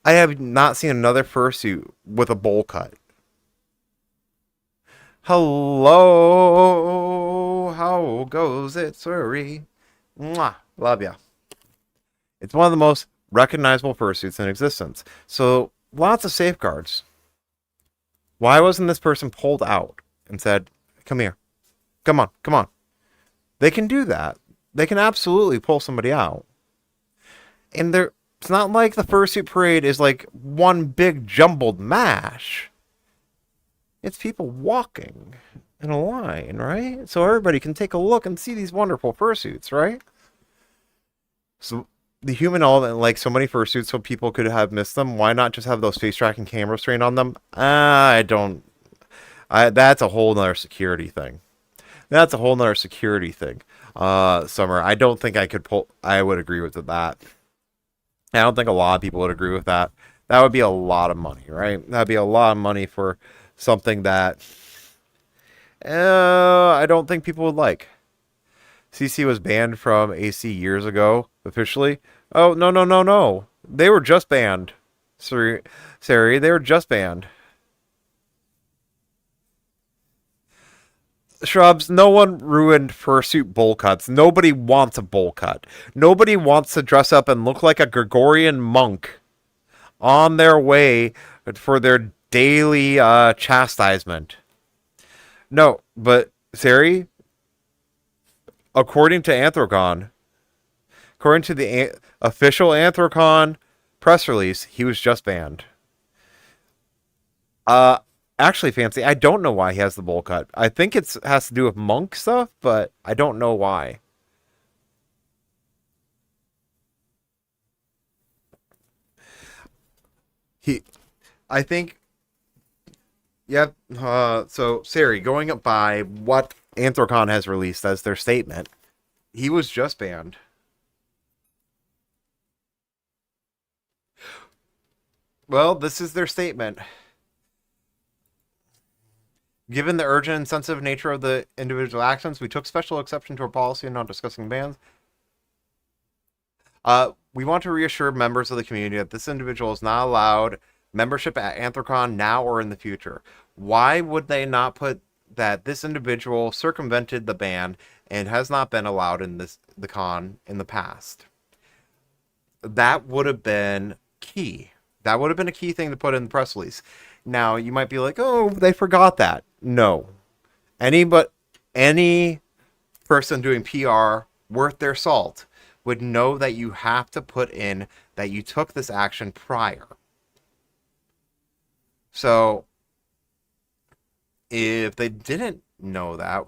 S1: I have not seen another fursuit with a bowl cut. Hello, how goes it, Surrey? Mwah, love ya. It's one of the most recognizable fursuits in existence. So, lots of safeguards. Why wasn't this person pulled out and said, come here, come on, come on? They can do that. They can absolutely pull somebody out. And it's not like the fursuit parade is like one big jumbled mash. It's people walking in a line, right? So everybody can take a look and see these wonderful fursuits, right? So the human element, like so many fursuits, so people could have missed them. Why not just have those face tracking cameras trained on them? I don't. That's a whole nother security thing. That's a whole nother security thing. Summer, I don't think I could pull. I would agree with that. I don't think a lot of people would agree with that. That would be a lot of money, right? That'd be a lot of money for something that I don't think people would like. CC was banned from AC years ago, officially. Oh, no, no, no, no. They were just banned. Sorry, they were just banned. Shrubs, no one ruined fursuit bowl cuts. Nobody wants a bowl cut. Nobody wants to dress up and look like a Gregorian monk on their way for their daily chastisement. No, but Sari, according to Anthrocon, according to the official Anthrocon press release, he was just banned. Actually, Fancy, I don't know why he has the bowl cut. I think it has to do with monk stuff, but I don't know why. He, I think, yep. So, Sari, going up by what Anthrocon has released as their statement, he was just banned. Well, this is their statement. Given the urgent and sensitive nature of the individual actions, we took special exception to our policy in not discussing bans. We want to reassure members of the community that this individual is not allowed membership at Anthrocon now or in the future. Why would they not put that this individual circumvented the ban and has not been allowed in the con in the past? That would have been key. That would have been a key thing to put in the press release. Now, you might be like, oh, they forgot that. No. Any person doing PR worth their salt would know that you have to put in that you took this action prior. So, if they didn't know that,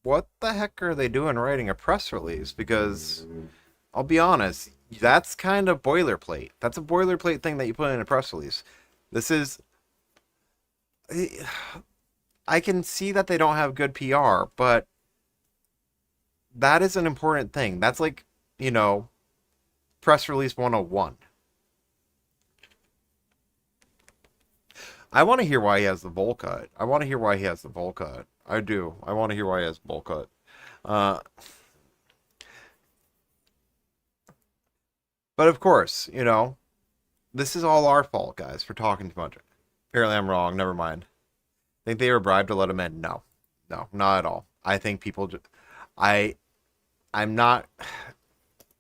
S1: what the heck are they doing writing a press release? Because, I'll be honest, that's kind of boilerplate. That's a boilerplate thing that you put in a press release. This is... I can see that they don't have good PR, but that is an important thing. That's like, press release 101. I want to hear why he has the bowl cut. I want to hear why he has the bowl cut. I do. I want to hear why he has the bowl cut. But of course, this is all our fault, guys, for talking too much. Apparently I'm wrong. Never mind. Think they were bribed to let him in? No. No, not at all. I think people I'm not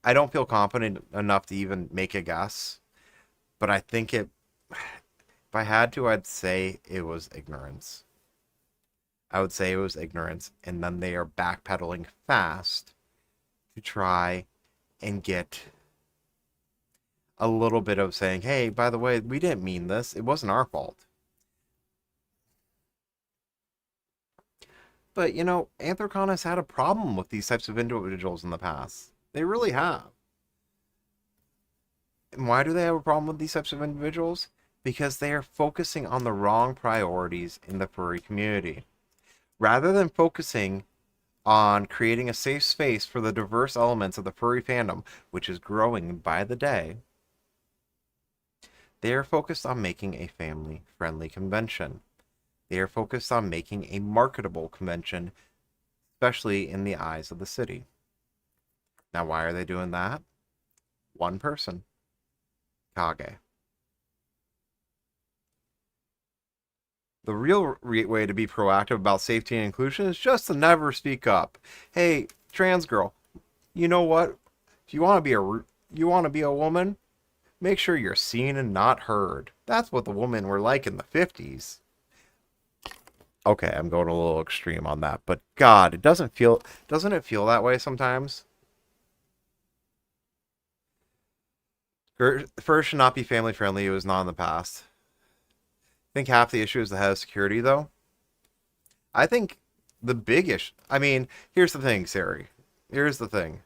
S1: I don't feel confident enough to even make a guess, but I think if I had to, I'd say it was ignorance. I would say it was ignorance, and then they are backpedaling fast to try and get a little bit of saying, hey, by the way, we didn't mean this. It wasn't our fault. But, Anthrocon has had a problem with these types of individuals in the past. They really have. And why do they have a problem with these types of individuals? Because they are focusing on the wrong priorities in the furry community. Rather than focusing on creating a safe space for the diverse elements of the furry fandom, which is growing by the day, they are focused on making a family-friendly convention. They are focused on making a marketable convention, especially in the eyes of the city. Now, why are they doing that? One person, Kage. The real way to be proactive about safety and inclusion is just to never speak up. Hey, trans girl, you know what? If you want to be a woman, make sure you're seen and not heard. That's what the women were like in the 50s. Okay, I'm going a little extreme on that, but God, doesn't it feel that way sometimes? First should not be family friendly. It was not in the past. I think half the issue is the head of security, though. I think the big issue. I mean, here's the thing, Sari. Here's the thing.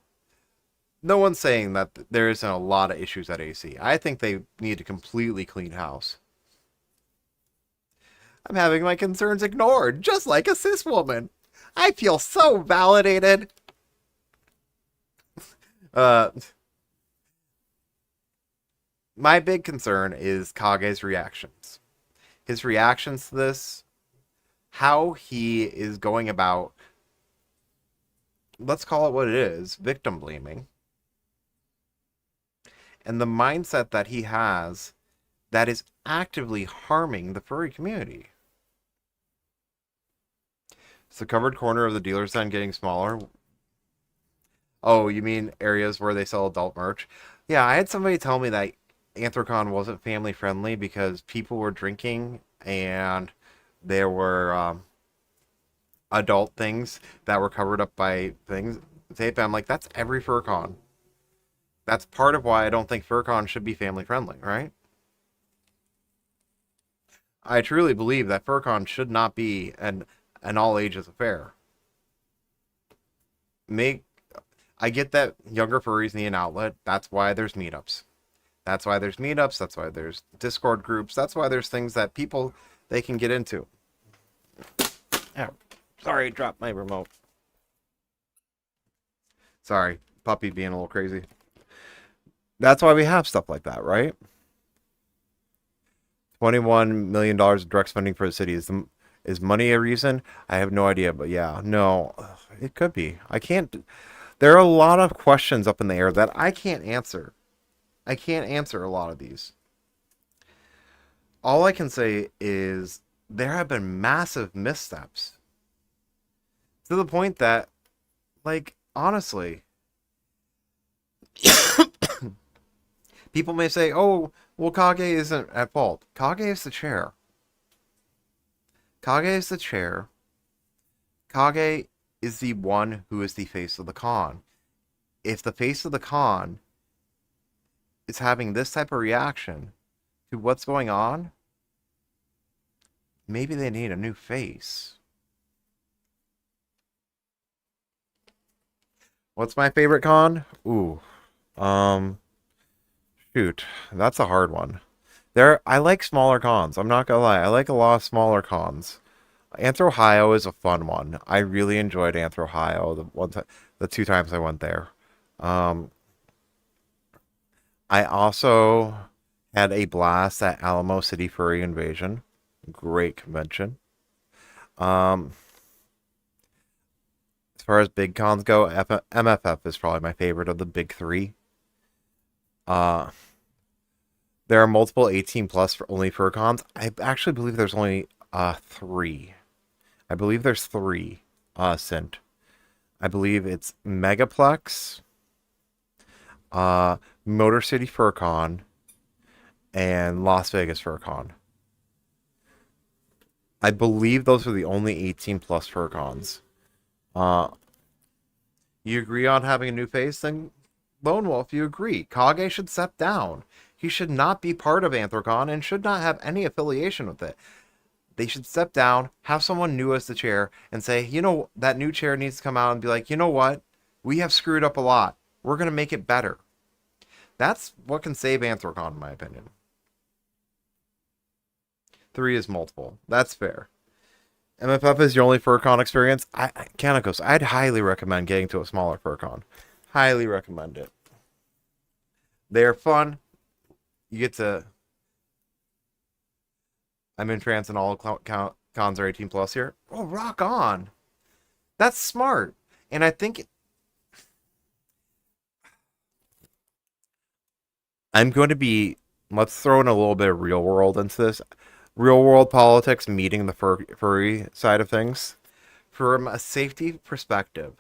S1: No one's saying that there isn't a lot of issues at AC. I think they need to completely clean house. I'm having my concerns ignored, just like a cis woman. I feel so validated. Uh, my big concern is Kage's reactions. His reactions to this, how he is going about, let's call it what it is, victim blaming, and the mindset that he has that is actively harming the furry community. Is the covered corner of the dealer's den getting smaller? Oh, you mean areas where they sell adult merch? Yeah, I had somebody tell me that Anthrocon wasn't family friendly because people were drinking and there were adult things that were covered up by things. Tape. I'm like, that's every FurCon. That's part of why I don't think FurCon should be family friendly, right? I truly believe that FurCon should not be an all ages affair. Make I get that younger furries need an outlet. That's why there's meetups. That's why there's meetups. That's why there's Discord groups. That's why there's things that people they can get into. Oh, sorry, I dropped my remote. Sorry, puppy being a little crazy. That's why we have stuff like that, right? $21 million of direct spending for the city. Is money a reason? I have no idea, but yeah, no, it could be. I can't. There are a lot of questions up in the air that I can't answer. I can't answer a lot of these. All I can say is there have been massive missteps to the point that, like, honestly, people may say, oh, well, Kage isn't at fault. Kage is the chair. Kage is the chair. Kage is the one who is the face of the con. If the face of the con is having this type of reaction to what's going on, maybe they need a new face. What's my favorite con? Ooh. Shoot. That's a hard one. I like smaller cons. I'm not gonna lie. I like a lot of smaller cons. Anthro is a fun one. I really enjoyed Anthro the two times I went there. Um, I also had a blast at Alamo City Furry Invasion. Great convention. Um, as far as big cons go, MFF is probably my favorite of the big three. Uh, there are multiple 18 plus for only fur cons. I actually believe there's only three. I believe there's three. Sent. I believe it's Megaplex, Motor City FurCon, and Las Vegas FurCon. I believe those are the only 18 plus FurCons. Uh, you agree on having a new face? Then Lone Wolf, you agree. Kage should step down. He should not be part of Anthrocon and should not have any affiliation with it. They should step down, have someone new as the chair, and say, you know, that new chair needs to come out and be like, you know what? We have screwed up a lot. We're going to make it better. That's what can save Anthrocon, in my opinion. 3 is multiple. That's fair. MFF is your only FurCon experience. Canicos, I'd highly recommend getting to a smaller FurCon. Highly recommend it. They're fun. You get to... I'm in trance and all cons are 18 plus here. Oh, rock on. That's smart. And I think I'm going to be, let's throw in a little bit of real world into this. Real world politics meeting the furry side of things. From a safety perspective,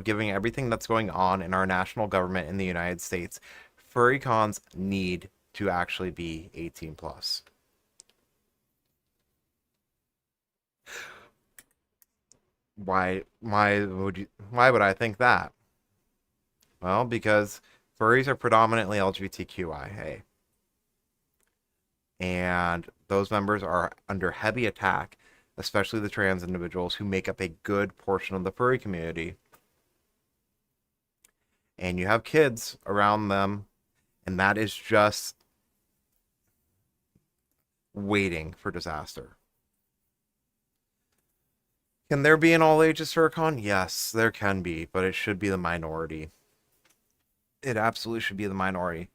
S1: giving everything that's going on in our national government in the United States, furry cons need to actually be 18 plus. Why would I think that? Well, because furries are predominantly LGBTQIA, and those members are under heavy attack, especially the trans individuals who make up a good portion of the furry community. And you have kids around them, and that is just waiting for disaster. Can there be an all ages Furcon? Yes, there can be, but it should be the minority. It absolutely should be the minority.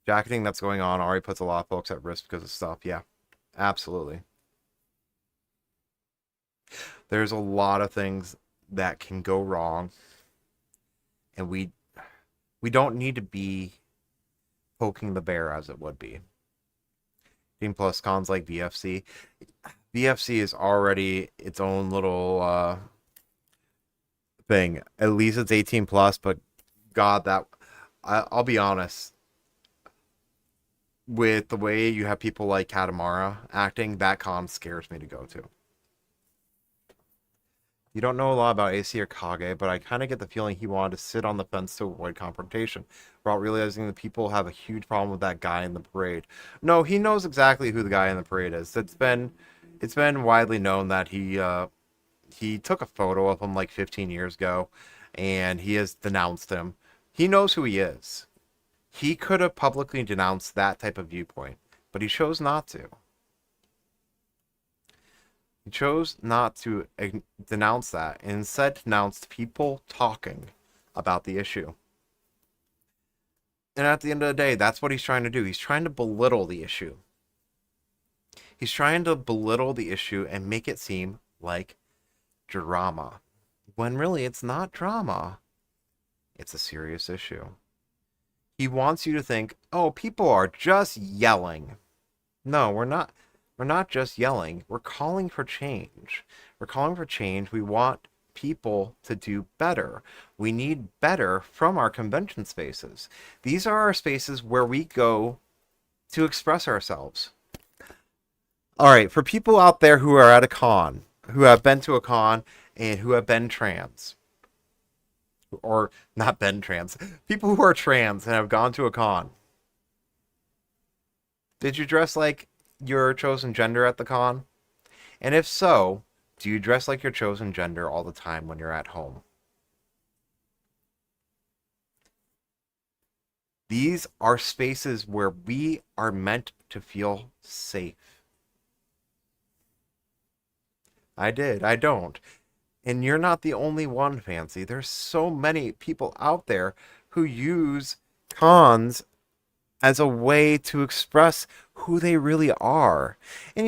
S1: Jacketing that's going on already puts a lot of folks at risk because of stuff. Yeah, absolutely. There's a lot of things that can go wrong, and we don't need to be poking the bear as it would be. 18 plus cons like VFC. VFC is already its own little thing. At least it's 18 plus, but God, I'll be honest. With the way you have people like Katamara acting, that con scares me to go to. You don't know a lot about AC or Kage, but I kind of get the feeling he wanted to sit on the fence to avoid confrontation, without realizing that people have a huge problem with that guy in the parade. No, he knows exactly who the guy in the parade is. It's been widely known that he took a photo of him like 15 years ago, and he has denounced him. He knows who he is. He could have publicly denounced that type of viewpoint, but he chose not to. He chose not to denounce that and instead denounced people talking about the issue. And at the end of the day, that's what he's trying to do. He's trying to belittle the issue. He's trying to belittle the issue and make it seem like drama, when really it's not drama. It's a serious issue. He wants you to think, oh, people are just yelling. No, we're not. We're not just yelling. We're calling for change. We're calling for change. We want people to do better. We need better from our convention spaces. These are our spaces where we go to express ourselves. All right, for people out there who are at a con, who have been to a con, and who have been trans, or not been trans, people who are trans and have gone to a con, did you dress like your chosen gender at the con? And if so, do you dress like your chosen gender all the time when you're at home? These are spaces where we are meant to feel safe. I did. I don't. And you're not the only one, Fancy. There's so many people out there who use cons as a way to express who they really are. And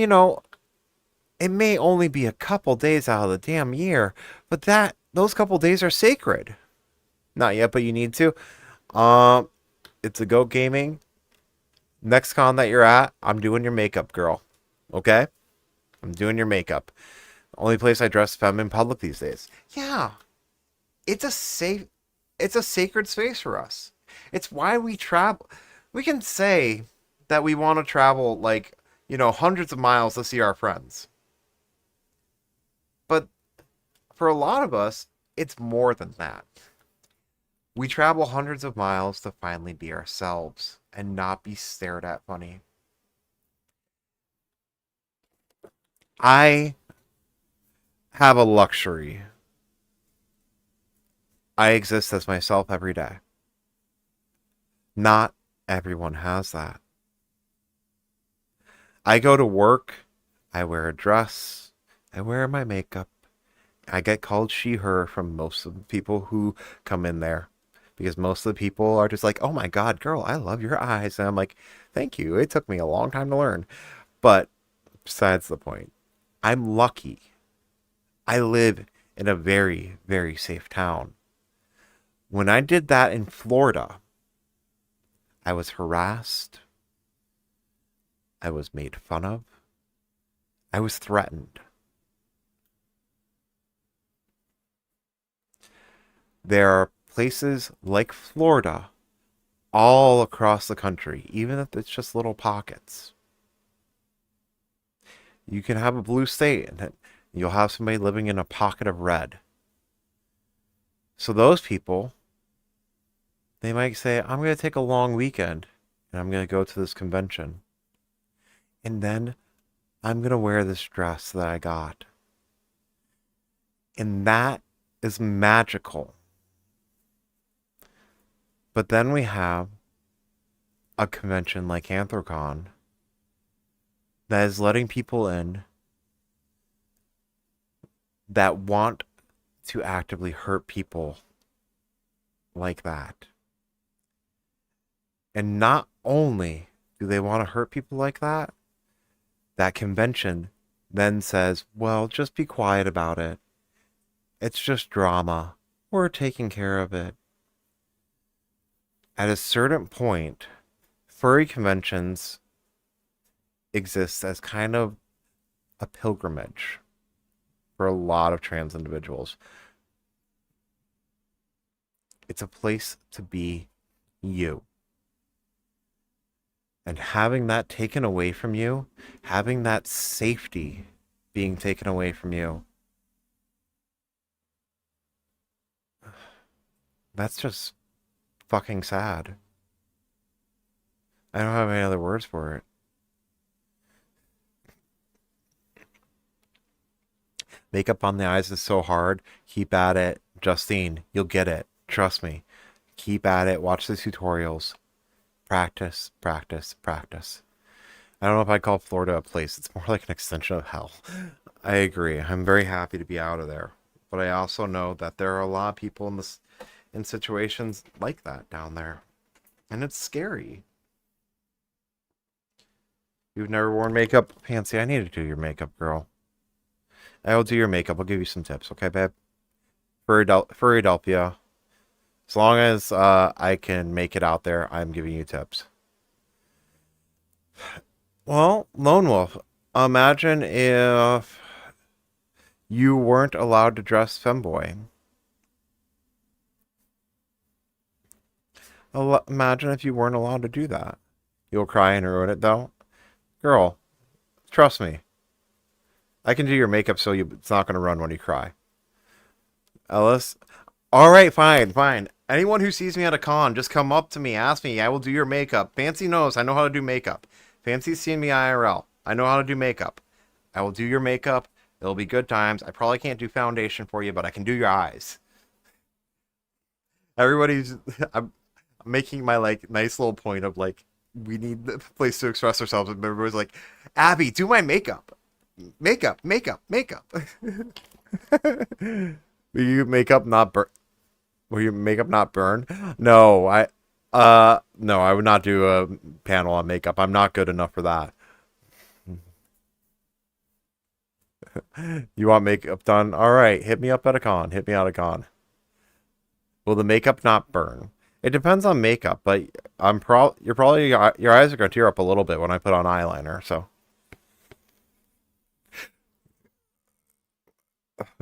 S1: it may only be a couple days out of the damn year, but those couple days are sacred. Not yet, but you need to. It's a Go Gaming. Next con that you're at, I'm doing your makeup, girl. Okay? I'm doing your makeup. Only place I dress if I'm in public these days. Yeah. It's a sacred space for us. It's why we travel. We can say that we want to travel hundreds of miles to see our friends. But for a lot of us, it's more than that. We travel hundreds of miles to finally be ourselves and not be stared at funny. I have a luxury. I exist as myself every day. Not everyone has that. I go to work, I wear a dress, I wear my makeup. I get called she, her from most of the people who come in there. Because most of the people are just like, oh my God, girl, I love your eyes. And I'm like, thank you. It took me a long time to learn. But besides the point, I'm lucky. I live in a very, very safe town. When I did that in Florida, I was harassed. I was made fun of. I was threatened. There are places like Florida all across the country, even if it's just little pockets. You can have a blue state and you'll have somebody living in a pocket of red. So those people, they might say, I'm going to take a long weekend and I'm going to go to this convention. And then I'm going to wear this dress that I got. And that is magical. But then we have a convention like Anthrocon that is letting people in that want to actively hurt people like that. And not only do they want to hurt people like that, that convention then says, well, just be quiet about it. It's just drama. We're taking care of it. At a certain point, furry conventions exist as kind of a pilgrimage for a lot of trans individuals. It's a place to be you. And having that taken away from you, having that safety being taken away from you, that's just fucking sad. I don't have any other words for it. Makeup on the eyes is so hard. Keep at it. Justine, you'll get it. Trust me. Keep at it. Watch the tutorials. Practice, practice, practice. I don't know if I'd call Florida a place. It's more like an extension of hell. I agree. I'm very happy to be out of there. But I also know that there are a lot of people in situations like that down there. And it's scary. You've never worn makeup? Fancy, I need to do your makeup, girl. I will do your makeup. I'll give you some tips, okay, babe? For Adelphia. As long as I can make it out there, I'm giving you tips. Well, Lone Wolf, imagine if you weren't allowed to dress femboy. Imagine if you weren't allowed to do that. You'll cry and ruin it, though. Girl, trust me. I can do your makeup so it's not going to run when you cry. Ellis? Alright, fine. Anyone who sees me at a con, just come up to me, ask me, I will do your makeup. Fancy knows I know how to do makeup. Fancy's seen me IRL. I know how to do makeup. I will do your makeup. It'll be good times. I probably can't do foundation for you, but I can do your eyes. I'm making my nice little point of we need a place to express ourselves, and everybody's like, Abby, do my makeup. Makeup. Will your makeup not burn? No, no, I would not do a panel on makeup. I'm not good enough for that. You want makeup done? All right, hit me up at a con. Hit me out at a con. Will the makeup not burn? It depends on makeup, but your eyes are gonna tear up a little bit when I put on eyeliner. So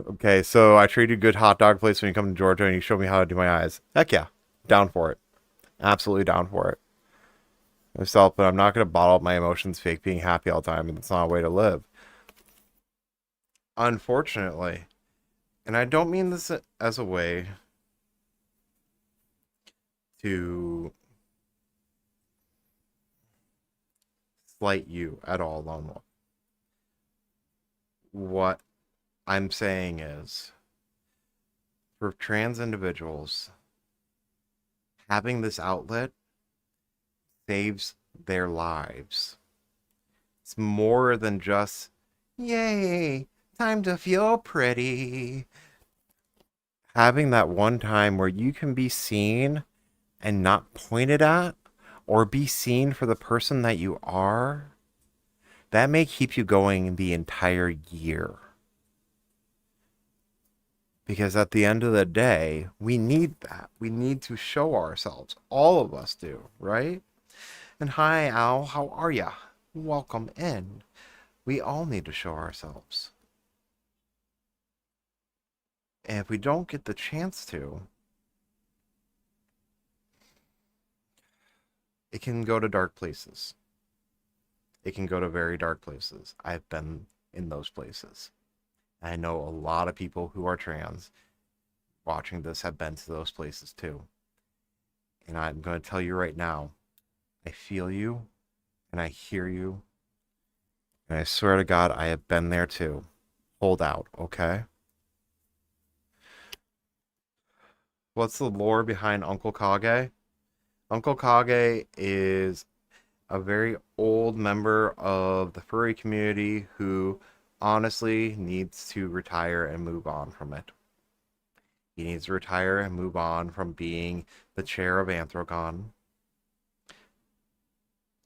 S1: okay, so I treat you good hot dog place when you come to Georgia and you show me how to do my eyes. Heck yeah, down for it. Absolutely down for it. Myself, but I'm not gonna bottle up my emotions, fake being happy all the time, and it's not a way to live. Unfortunately, and I don't mean this as a way to slight you at all, Lone Wolf. What I'm saying is, for trans individuals, having this outlet saves their lives. It's more than just, yay, time to feel pretty. Having that one time where you can be seen and not pointed at, or be seen for the person that you are, that may keep you going the entire year. Because at the end of the day, we need that. We need to show ourselves. All of us do, right? And hi, Al, how are ya? Welcome in. We all need to show ourselves. And if we don't get the chance to, it can go to dark places. It can go to very dark places. I've been in those places. I know a lot of people who are trans watching this have been to those places too. And I'm going to tell you right now, I feel you and I hear you. And I swear to God, I have been there too. Hold out, okay? What's the lore behind Uncle Kage? Uncle Kage is a very old member of the furry community who honestly needs to retire and move on from it. He needs to retire and move on from being the chair of Anthrocon.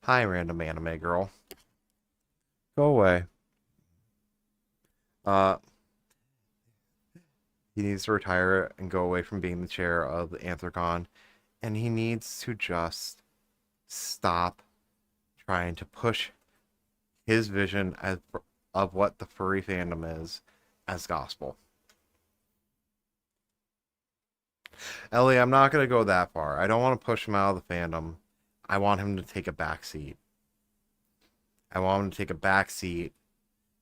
S1: Hi, random anime girl. Go away. Uh, he needs to retire and go away from being the chair of the Anthrocon, and he needs to just stop trying to push his vision of what the furry fandom is as gospel. Ellie, I'm not going to go that far. I don't want to push him out of the fandom. I want him to take a back seat. I want him to take a back seat.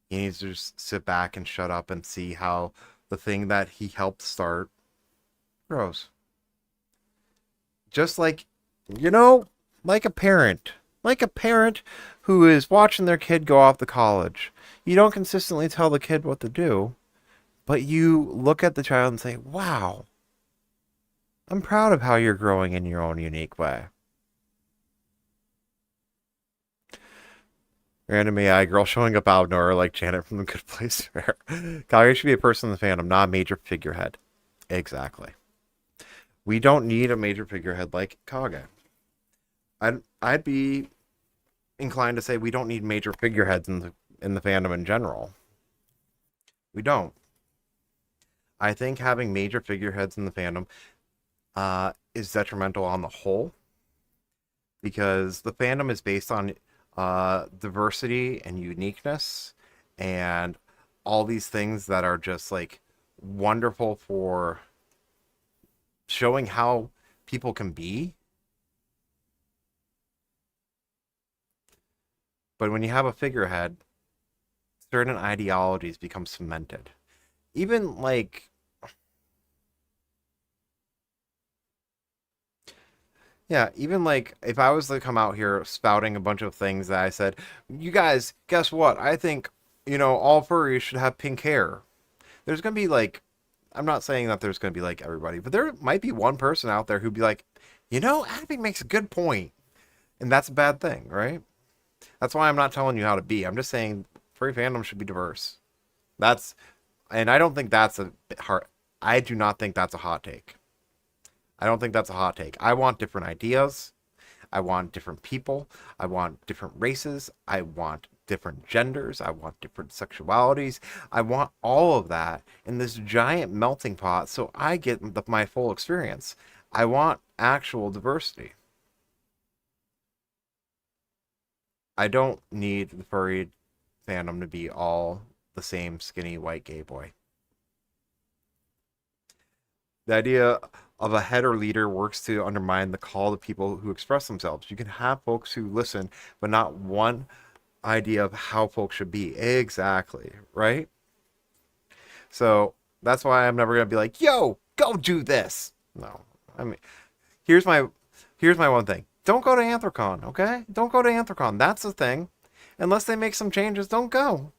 S1: He needs to just sit back and shut up and see how the thing that he helped start grows. Just like, you know, like a parent. Like a parent who is watching their kid go off to college. You don't consistently tell the kid what to do, but you look at the child and say, wow, I'm proud of how you're growing in your own unique way. Random AI girl showing up out of nowhere like Janet from the Good Place Fair. Kage should be a person in the fandom, not a major figurehead. Exactly. We don't need a major figurehead like Kage. I'd be inclined to say we don't need major figureheads in the fandom in general. We don't. I think having major figureheads in the fandom is detrimental on the whole because the fandom is based on diversity and uniqueness and all these things that are just like wonderful for showing how people can be. But when you have a figurehead, certain ideologies become cemented. Even like yeah, even like if I was to come out here spouting a bunch of things that I said, you guys, guess what? I think, all furries should have pink hair. There's going to be like, I'm not saying that there's going to be like everybody, but there might be one person out there who'd be like, Abby makes a good point. And that's a bad thing, right? That's why I'm not telling you how to be. I'm just saying furry fandom should be diverse. That's, and I don't think that's a hard, I do not think that's a hot take. I don't think that's a hot take. I want different ideas. I want different people. I want different races. I want different genders. I want different sexualities. I want all of that in this giant melting pot so I get my full experience. I want actual diversity. I don't need the furry fandom to be all the same skinny white gay boy. The idea of a head or leader works to undermine the call to people who express themselves. You can have folks who listen, but not one idea of how folks should be. Exactly, right? So that's why I'm never gonna be like, yo, go do this. No. I mean, here's my one thing. Don't go to Anthrocon, okay? Don't go to Anthrocon. That's the thing. Unless they make some changes, don't go.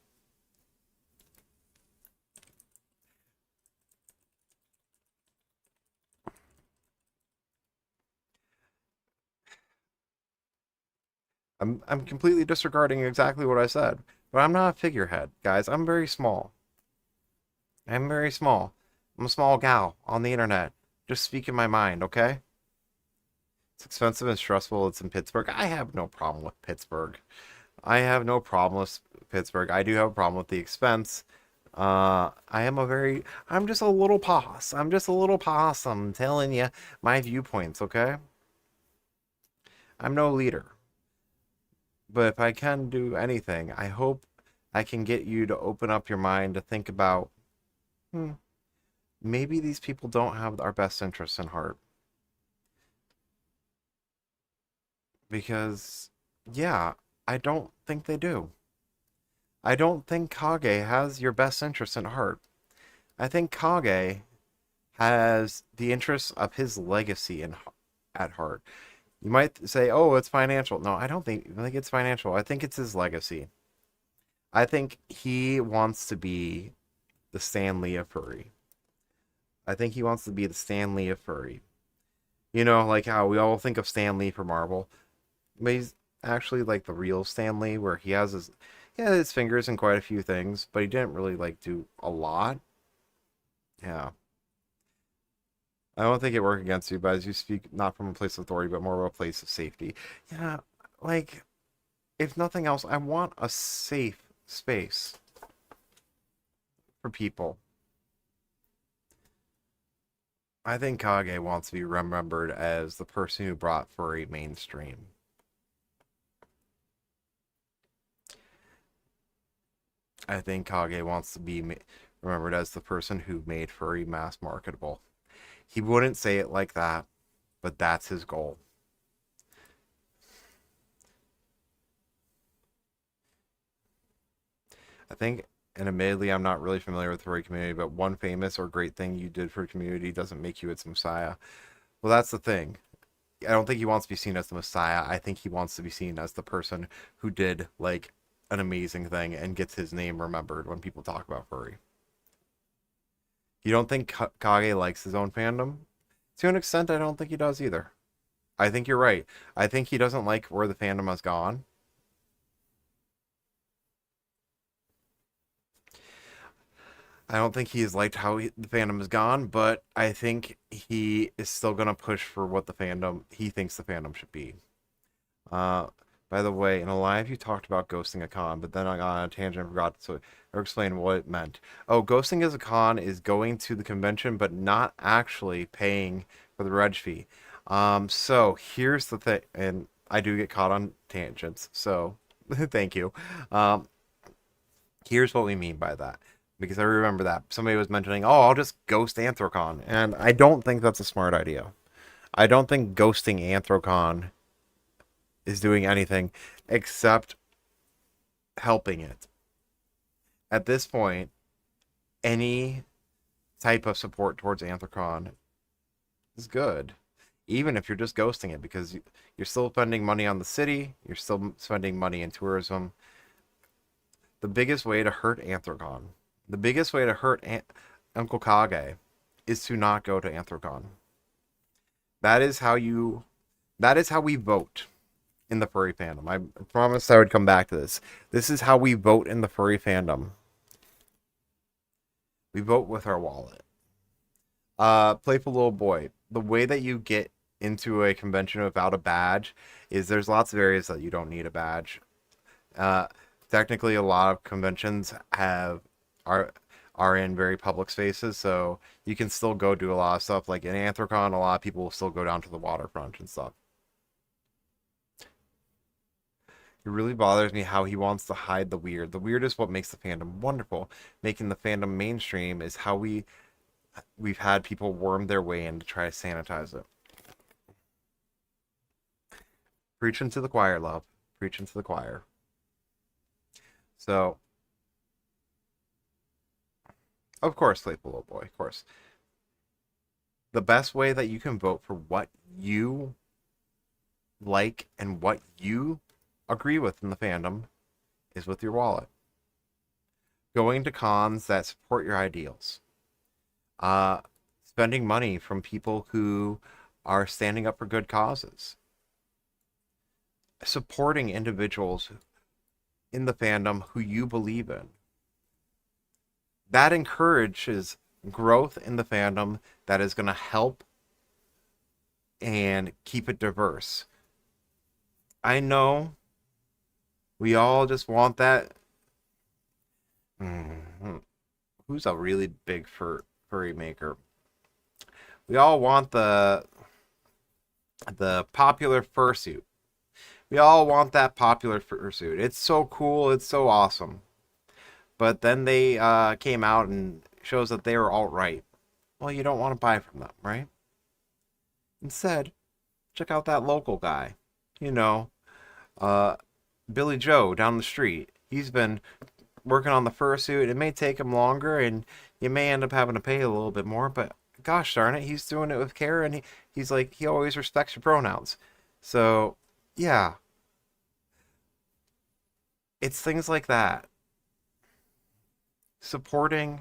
S1: I'm completely disregarding exactly what I said. But I'm not a figurehead, guys. I'm very small. I'm very small. I'm a small gal on the internet. Just speaking my mind, okay? It's expensive and stressful. It's in Pittsburgh. I have no problem with Pittsburgh. I have no problem with Pittsburgh. I do have a problem with the expense. I'm just a little poss. I'm just a little possum telling you my viewpoints, okay? I'm no leader. But if I can do anything, I hope I can get you to open up your mind to think about, hmm, maybe these people don't have our best interests in heart. Because, yeah, I don't think they do. I don't think Kage has your best interests in heart. I think Kage has the interests of his legacy at heart. You might say, "Oh, it's financial." No, I don't think it's financial. I think it's his legacy. I think he wants to be the Stan Lee of furry. I think he wants to be the Stan Lee of furry. You know, like how we all think of Stan Lee for Marvel, but he's actually like the real Stan Lee, where he has his fingers in quite a few things, but he didn't really like do a lot. Yeah. I don't think it work against you, but as you speak not from a place of authority, but more of a place of safety. Yeah, like if nothing else, I want a safe space for people. I think Kage wants to be remembered as the person who brought furry mainstream. I think Kage wants to be remembered as the person who made furry mass marketable. He wouldn't say it like that, but that's his goal. I think, and admittedly, I'm not really familiar with the furry community, but one famous or great thing you did for a community doesn't make you its messiah. Well, that's the thing. I don't think he wants to be seen as the messiah. I think he wants to be seen as the person who did like an amazing thing and gets his name remembered when people talk about furry. You don't think Kage likes his own fandom? To an extent, I don't think he does either. I think you're right. I think he doesn't like where the fandom has gone. I don't think he's liked how the fandom has gone, but I think he is still going to push for what he thinks the fandom should be. Uh, by the way, in a live you talked about ghosting a con, but then I got on a tangent and forgot to or explain what it meant. Oh, ghosting as a con is going to the convention but not actually paying for the reg fee. So here's the thing, and I do get caught on tangents, so thank you. Um, Here's what we mean by that. Because I remember that somebody was mentioning, oh, I'll just ghost Anthrocon. And I don't think that's a smart idea. I don't think ghosting Anthrocon is doing anything except helping it. At this point, any type of support towards Anthrocon is good. Even if you're just ghosting it, because you're still spending money on the city, you're still spending money in tourism. The biggest way to hurt Anthrocon, the biggest way to hurt Uncle Kage is to not go to Anthrocon. That is how you that is how we vote in the furry fandom. I promised I would come back to this. This is how we vote in the furry fandom. We vote with our wallet. Playful little boy. The way that you get into a convention without a badge is there's lots of areas that you don't need a badge. Uh, Technically, a lot of conventions are are in very public spaces, so you can still go do a lot of stuff. Like in Anthrocon, a lot of people will still go down to the waterfront and stuff. It really bothers me how he wants to hide the weird. The weird is what makes the fandom wonderful. Making the fandom mainstream is how we've had people worm their way in to try to sanitize it. Preaching to the choir, love. Preaching to the choir. So, of course, playful little boy. Of course, the best way that you can vote for what you like and what you agree with in the fandom is with your wallet. Going to cons that support your ideals. Uh, Spending money from people who are standing up for good causes. Supporting individuals in the fandom who you believe in. That encourages growth in the fandom that is going to help and keep it diverse. I know we all just want that. Who's a really big furry maker? We all want the popular fursuit. We all want that popular fursuit. It's so cool. It's so awesome. But then they came out and shows that they were alt-right. Well, you don't want to buy from them, right? Instead, check out that local guy. You know, uh, Billy Joe down the street. He's been working on the fursuit. It may take him longer, and you may end up having to pay a little bit more. But gosh darn it, he's doing it with care, and he's like he always respects your pronouns. So yeah, it's things like that. Supporting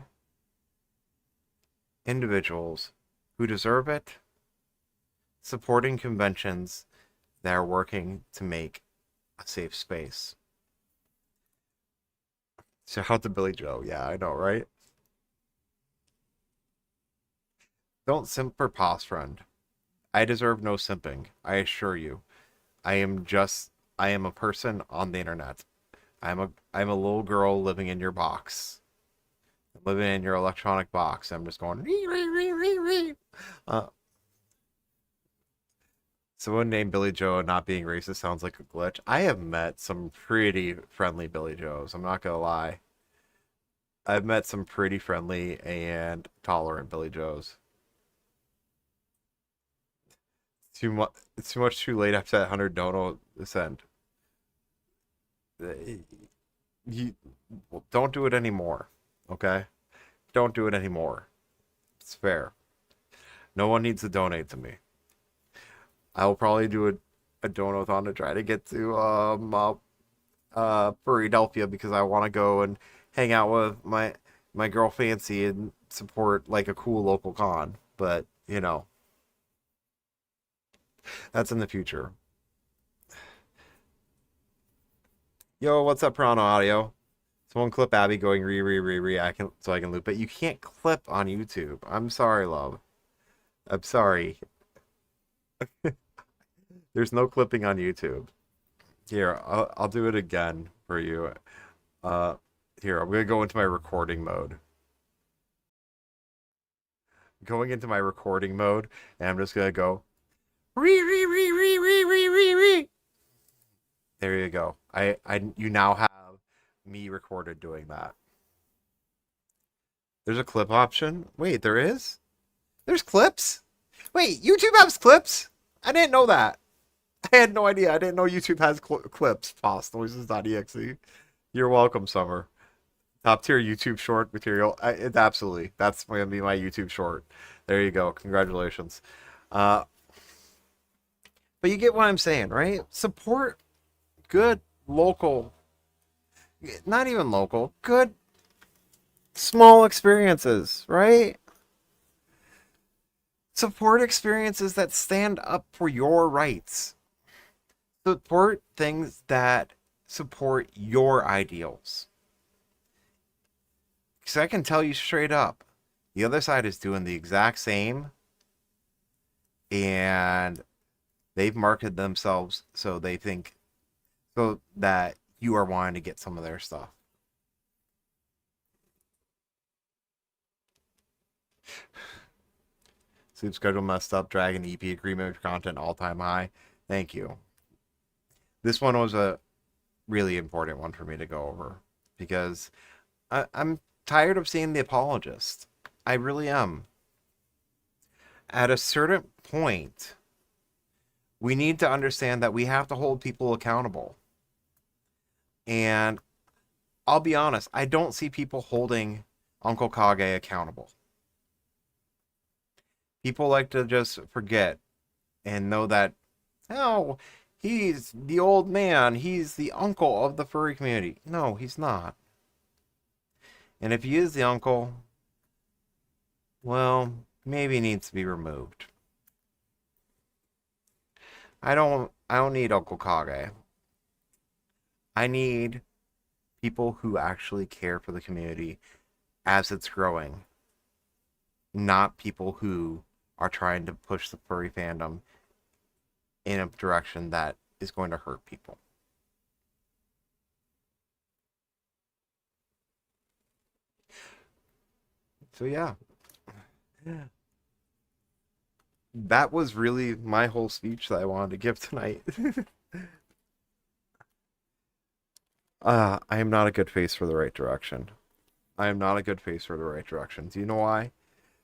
S1: individuals who deserve it, supporting conventions that are working to make a safe space. Shout out to Billy Joe. Yeah, I know, right? Don't simp for pos friend. I deserve no simping. I assure you. I am a person on the internet. I'm a little girl living in your box. Living in your electronic box. I'm just going ree, ree, ree, ree, ree. Uh, Someone named Billy Joe and not being racist sounds like a glitch. I have met some pretty friendly Billy Joes. I'm not gonna lie. I've met some pretty friendly and tolerant Billy Joes. Too much. It's too much too late after that 100 dono send. You don't do it anymore. Okay? Don't do it anymore. It's fair. No one needs to donate to me. I'll probably do a donathon to try to get to Philadelphia because I want to go and hang out with my girl Fancy and support like a cool local con. But you know, that's in the future. Yo, what's up, Piranha Audio? Someone clip Abby going re. So I can loop it. You can't clip on YouTube. I'm sorry, love. I'm sorry. There's no clipping on YouTube. Here, I'll do it again for you. Uh, Here, I'm gonna go into my recording mode. Going into my recording mode, and I'm just gonna go re. There you go. You now have me recorded doing that. There's a clip option. Wait, there is? There's clips? Wait, YouTube has clips? I didn't know that. I had no idea. I didn't know YouTube has clips. Noises.exe. You're welcome, Summer. Top tier YouTube short material. Absolutely. That's going to be my YouTube short. There you go. Congratulations. But you get what I'm saying, right? Support good local, not even local, good small experiences, right? Support experiences that stand up for your rights. Support things that support your ideals. Because I can tell you straight up, the other side is doing the exact same, and they've marketed themselves so they think so that you are wanting to get some of their stuff. Sleep schedule messed up. Dragon EP agreement content all time high. Thank you. This one was a really important one for me to go over because I'm tired of seeing the apologist. I really am. At a certain point, we need to understand that we have to hold people accountable. And I'll be honest, I don't see people holding Uncle Kage accountable. People like to just forget and know that, oh, he's the old man. He's the uncle of the furry community. No, he's not. And if he is the uncle, well, maybe he needs to be removed. I don't need Uncle Kage. I need people who actually care for the community as it's growing, not people who are trying to push the furry fandom in a direction that is going to hurt people. So yeah. That was really my whole speech that I wanted to give tonight. I am not a good face for the right direction. I am not a good face for the right direction. Do you know why?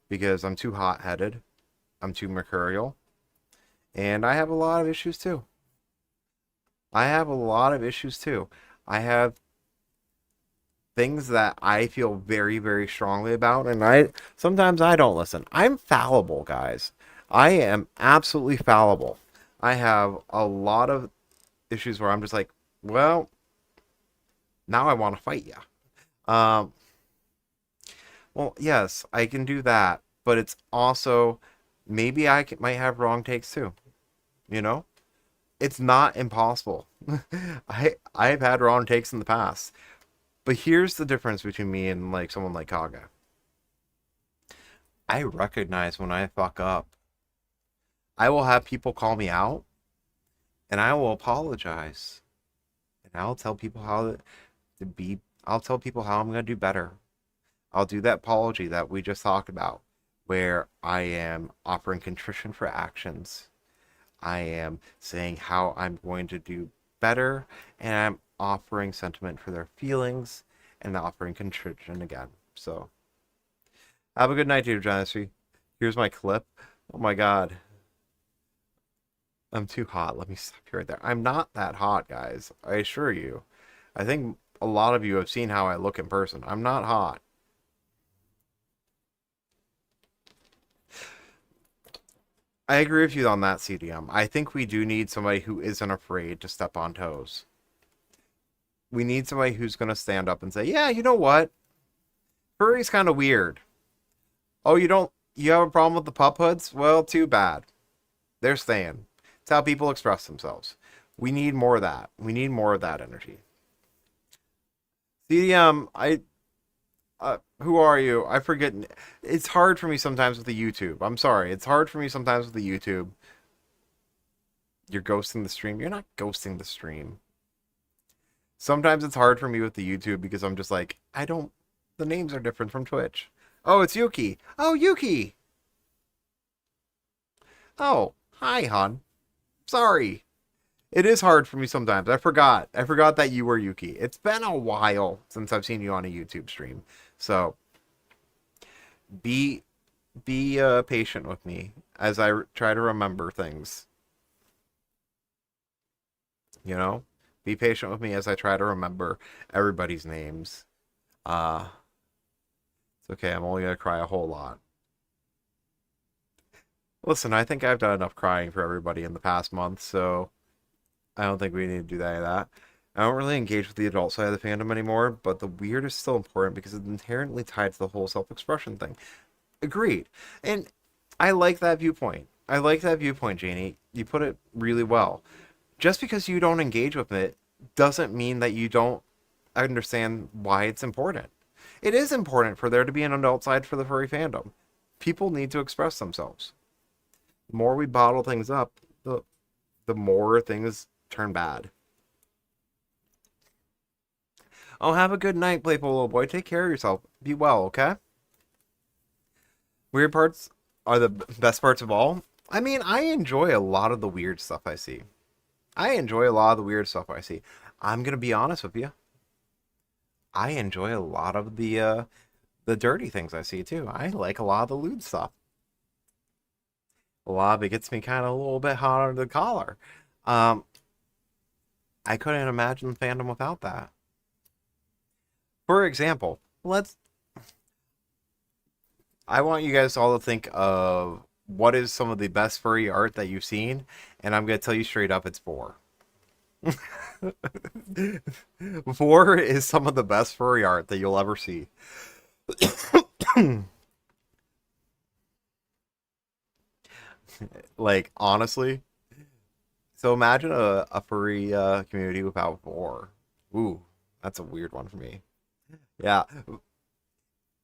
S1: Because I'm too hot-headed. I'm too mercurial. And I have a lot of issues too. I have a lot of issues too. I have things that I feel very, very strongly about, and I sometimes I don't listen. I'm fallible, guys. I am absolutely fallible. I have a lot of issues where I'm just like, well, now I want to fight you. Um, well, yes, I can do that, but it's also maybe might have wrong takes too. You know, it's not impossible. I've had wrong takes in the past. But here's the difference between me and like someone like Kaga. I recognize when I fuck up. I will have people call me out and I will apologize. And I'll tell people how to be I'll tell people how I'm going to do better. I'll do that apology that we just talked about where I am offering contrition for actions. I am saying how I'm going to do better and I'm offering sentiment for their feelings and offering contrition again. So have a good night, dear Genesee. Here's my clip. Oh my god. I'm too hot. Let me stop you right there. I'm not that hot, guys. I assure you. I think a lot of you have seen how I look in person. I'm not hot. I agree with you on that, CDM. I think we do need somebody who isn't afraid to step on toes. We need somebody who's going to stand up and say, yeah, you know what? Furry's kind of weird. Oh, you have a problem with the pup hoods? Well, too bad. They're staying. It's how people express themselves. We need more of that. We need more of that energy. CDM, who are you? I forget. It's hard for me sometimes with the YouTube. I'm sorry. It's hard for me sometimes with the YouTube. You're ghosting the stream. You're not ghosting the stream. Sometimes it's hard for me with the YouTube because I'm just like, the names are different from Twitch. Oh, it's Yuki. Oh, Yuki. Oh, hi, hon. Sorry. It is hard for me sometimes. I forgot. I forgot that you were Yuki. It's been a while since I've seen you on a YouTube stream. So be patient with me as I try to remember things. You know? Be patient with me as I try to remember everybody's names. It's okay. I'm only going to cry a whole lot. Listen, I think I've done enough crying for everybody in the past month, so I don't think we need to do any of that. I don't really engage with the adult side of the fandom anymore, but the weird is still important because it's inherently tied to the whole self-expression thing. Agreed. And I like that viewpoint. I like that viewpoint, Janie. You put it really well. Just because you don't engage with it doesn't mean that you don't understand why it's important. It is important for there to be an adult side for the furry fandom. People need to express themselves. The more we bottle things up, the more things turn bad. Oh, have a good night, playful little boy. Take care of yourself. Be well, okay? Weird parts are the best parts of all. I mean, I enjoy a lot of the weird stuff I see. I enjoy a lot of the weird stuff I see. I'm gonna be honest with you. I enjoy a lot of the dirty things I see too. I like a lot of the lewd stuff. A lot of it gets me kind of a little bit hot under the collar. Um, I couldn't imagine the fandom without that. For example, I want you guys all to think of what is some of the best furry art that you've seen, and I'm gonna tell you straight up, it's Vor. Vor is some of the best furry art that you'll ever see. Like, honestly. So imagine a furry community without Vor. Ooh, that's a weird one for me. Yeah,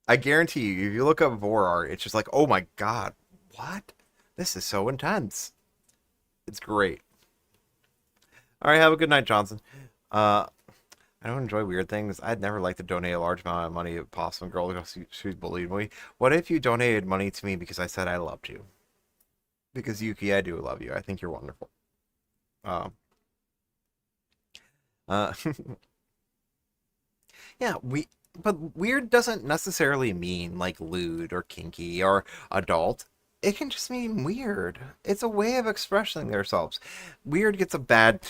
S1: I guarantee you, if you look up Vor art, it's just like, oh my god, what? This is so intense. It's great. All right, have a good night, Johnson. Uh, I don't enjoy weird things. I'd never like to donate a large amount of money to Possum Girl because she bullied me. What if you donated money to me because I said I loved you? Because Yuki, I do love you. I think you're wonderful. Um, uh, Yeah, but weird doesn't necessarily mean like lewd or kinky or adult. It can just mean weird. It's a way of expressing themselves. Weird gets a bad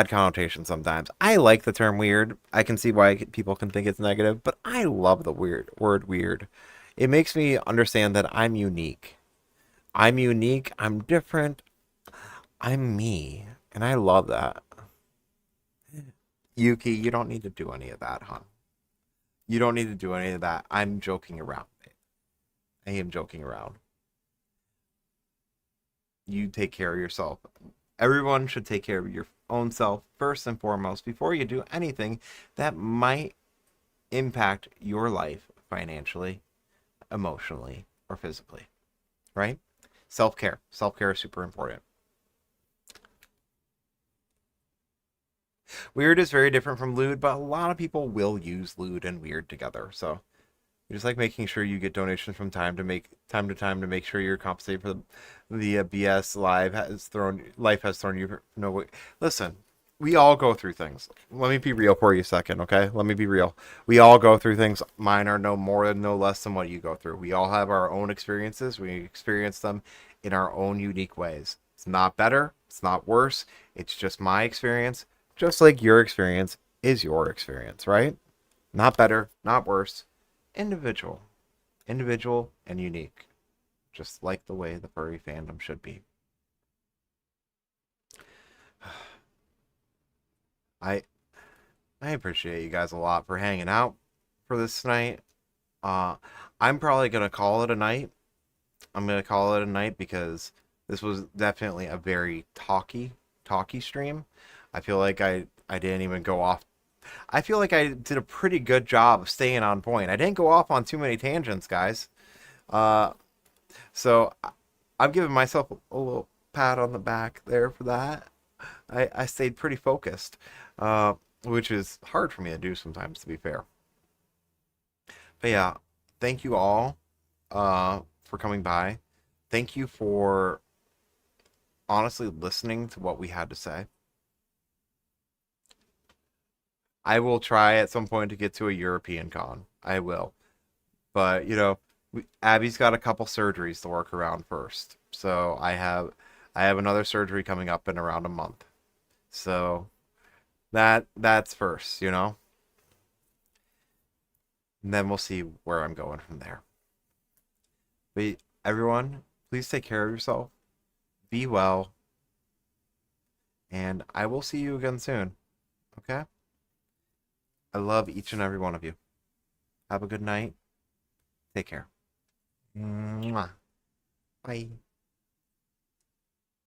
S1: connotation sometimes. I like the term weird. I can see why people can think it's negative, but I love the weird word weird. It makes me understand that I'm unique. I'm unique, I'm different, I'm me, and I love that. Yuki, you don't need to do any of that, hon. You don't need to do any of that. I'm joking around. I am joking around. You take care of yourself. Everyone should take care of your own self first and foremost before you do anything that might impact your life financially, emotionally, or physically, right? Self care. Self care is super important. Weird is very different from lewd, but a lot of people will use lewd and weird together. So just like making sure you get donations from time to time to make sure you're compensated for the BS life has thrown you no way. Listen, we all go through things. Let me be real for you a second, okay? Let me be real. We all go through things. Mine are no more and no less than what you go through. We all have our own experiences. We experience them in our own unique ways. It's not better. It's not worse. It's just my experience, just like your experience is your experience, right? Not better, not worse. Individual. Individual and unique. Just like the way the furry fandom should be. I I appreciate you guys a lot for hanging out for this night. Uh I'm probably gonna call it a night. I'm gonna call it a night because this was definitely a very talky stream. I feel like I didn't even go off. I feel like I did a pretty good job of staying on point. I didn't go off on too many tangents, guys. Uh, so I'm giving myself a little pat on the back there for that. I stayed pretty focused, uh, which is hard for me to do sometimes, to be fair. But yeah, thank you all for coming by. Thank you for honestly listening to what we had to say. I will try at some point to get to a European con. I will. But, Abby's got a couple surgeries to work around first. So I have another surgery coming up in around a month. So that's first. And then we'll see where I'm going from there. But everyone, please take care of yourself. Be well, and I will see you again soon. Okay? I love each and every one of you. Have a good night. Take care. Mwah. Bye.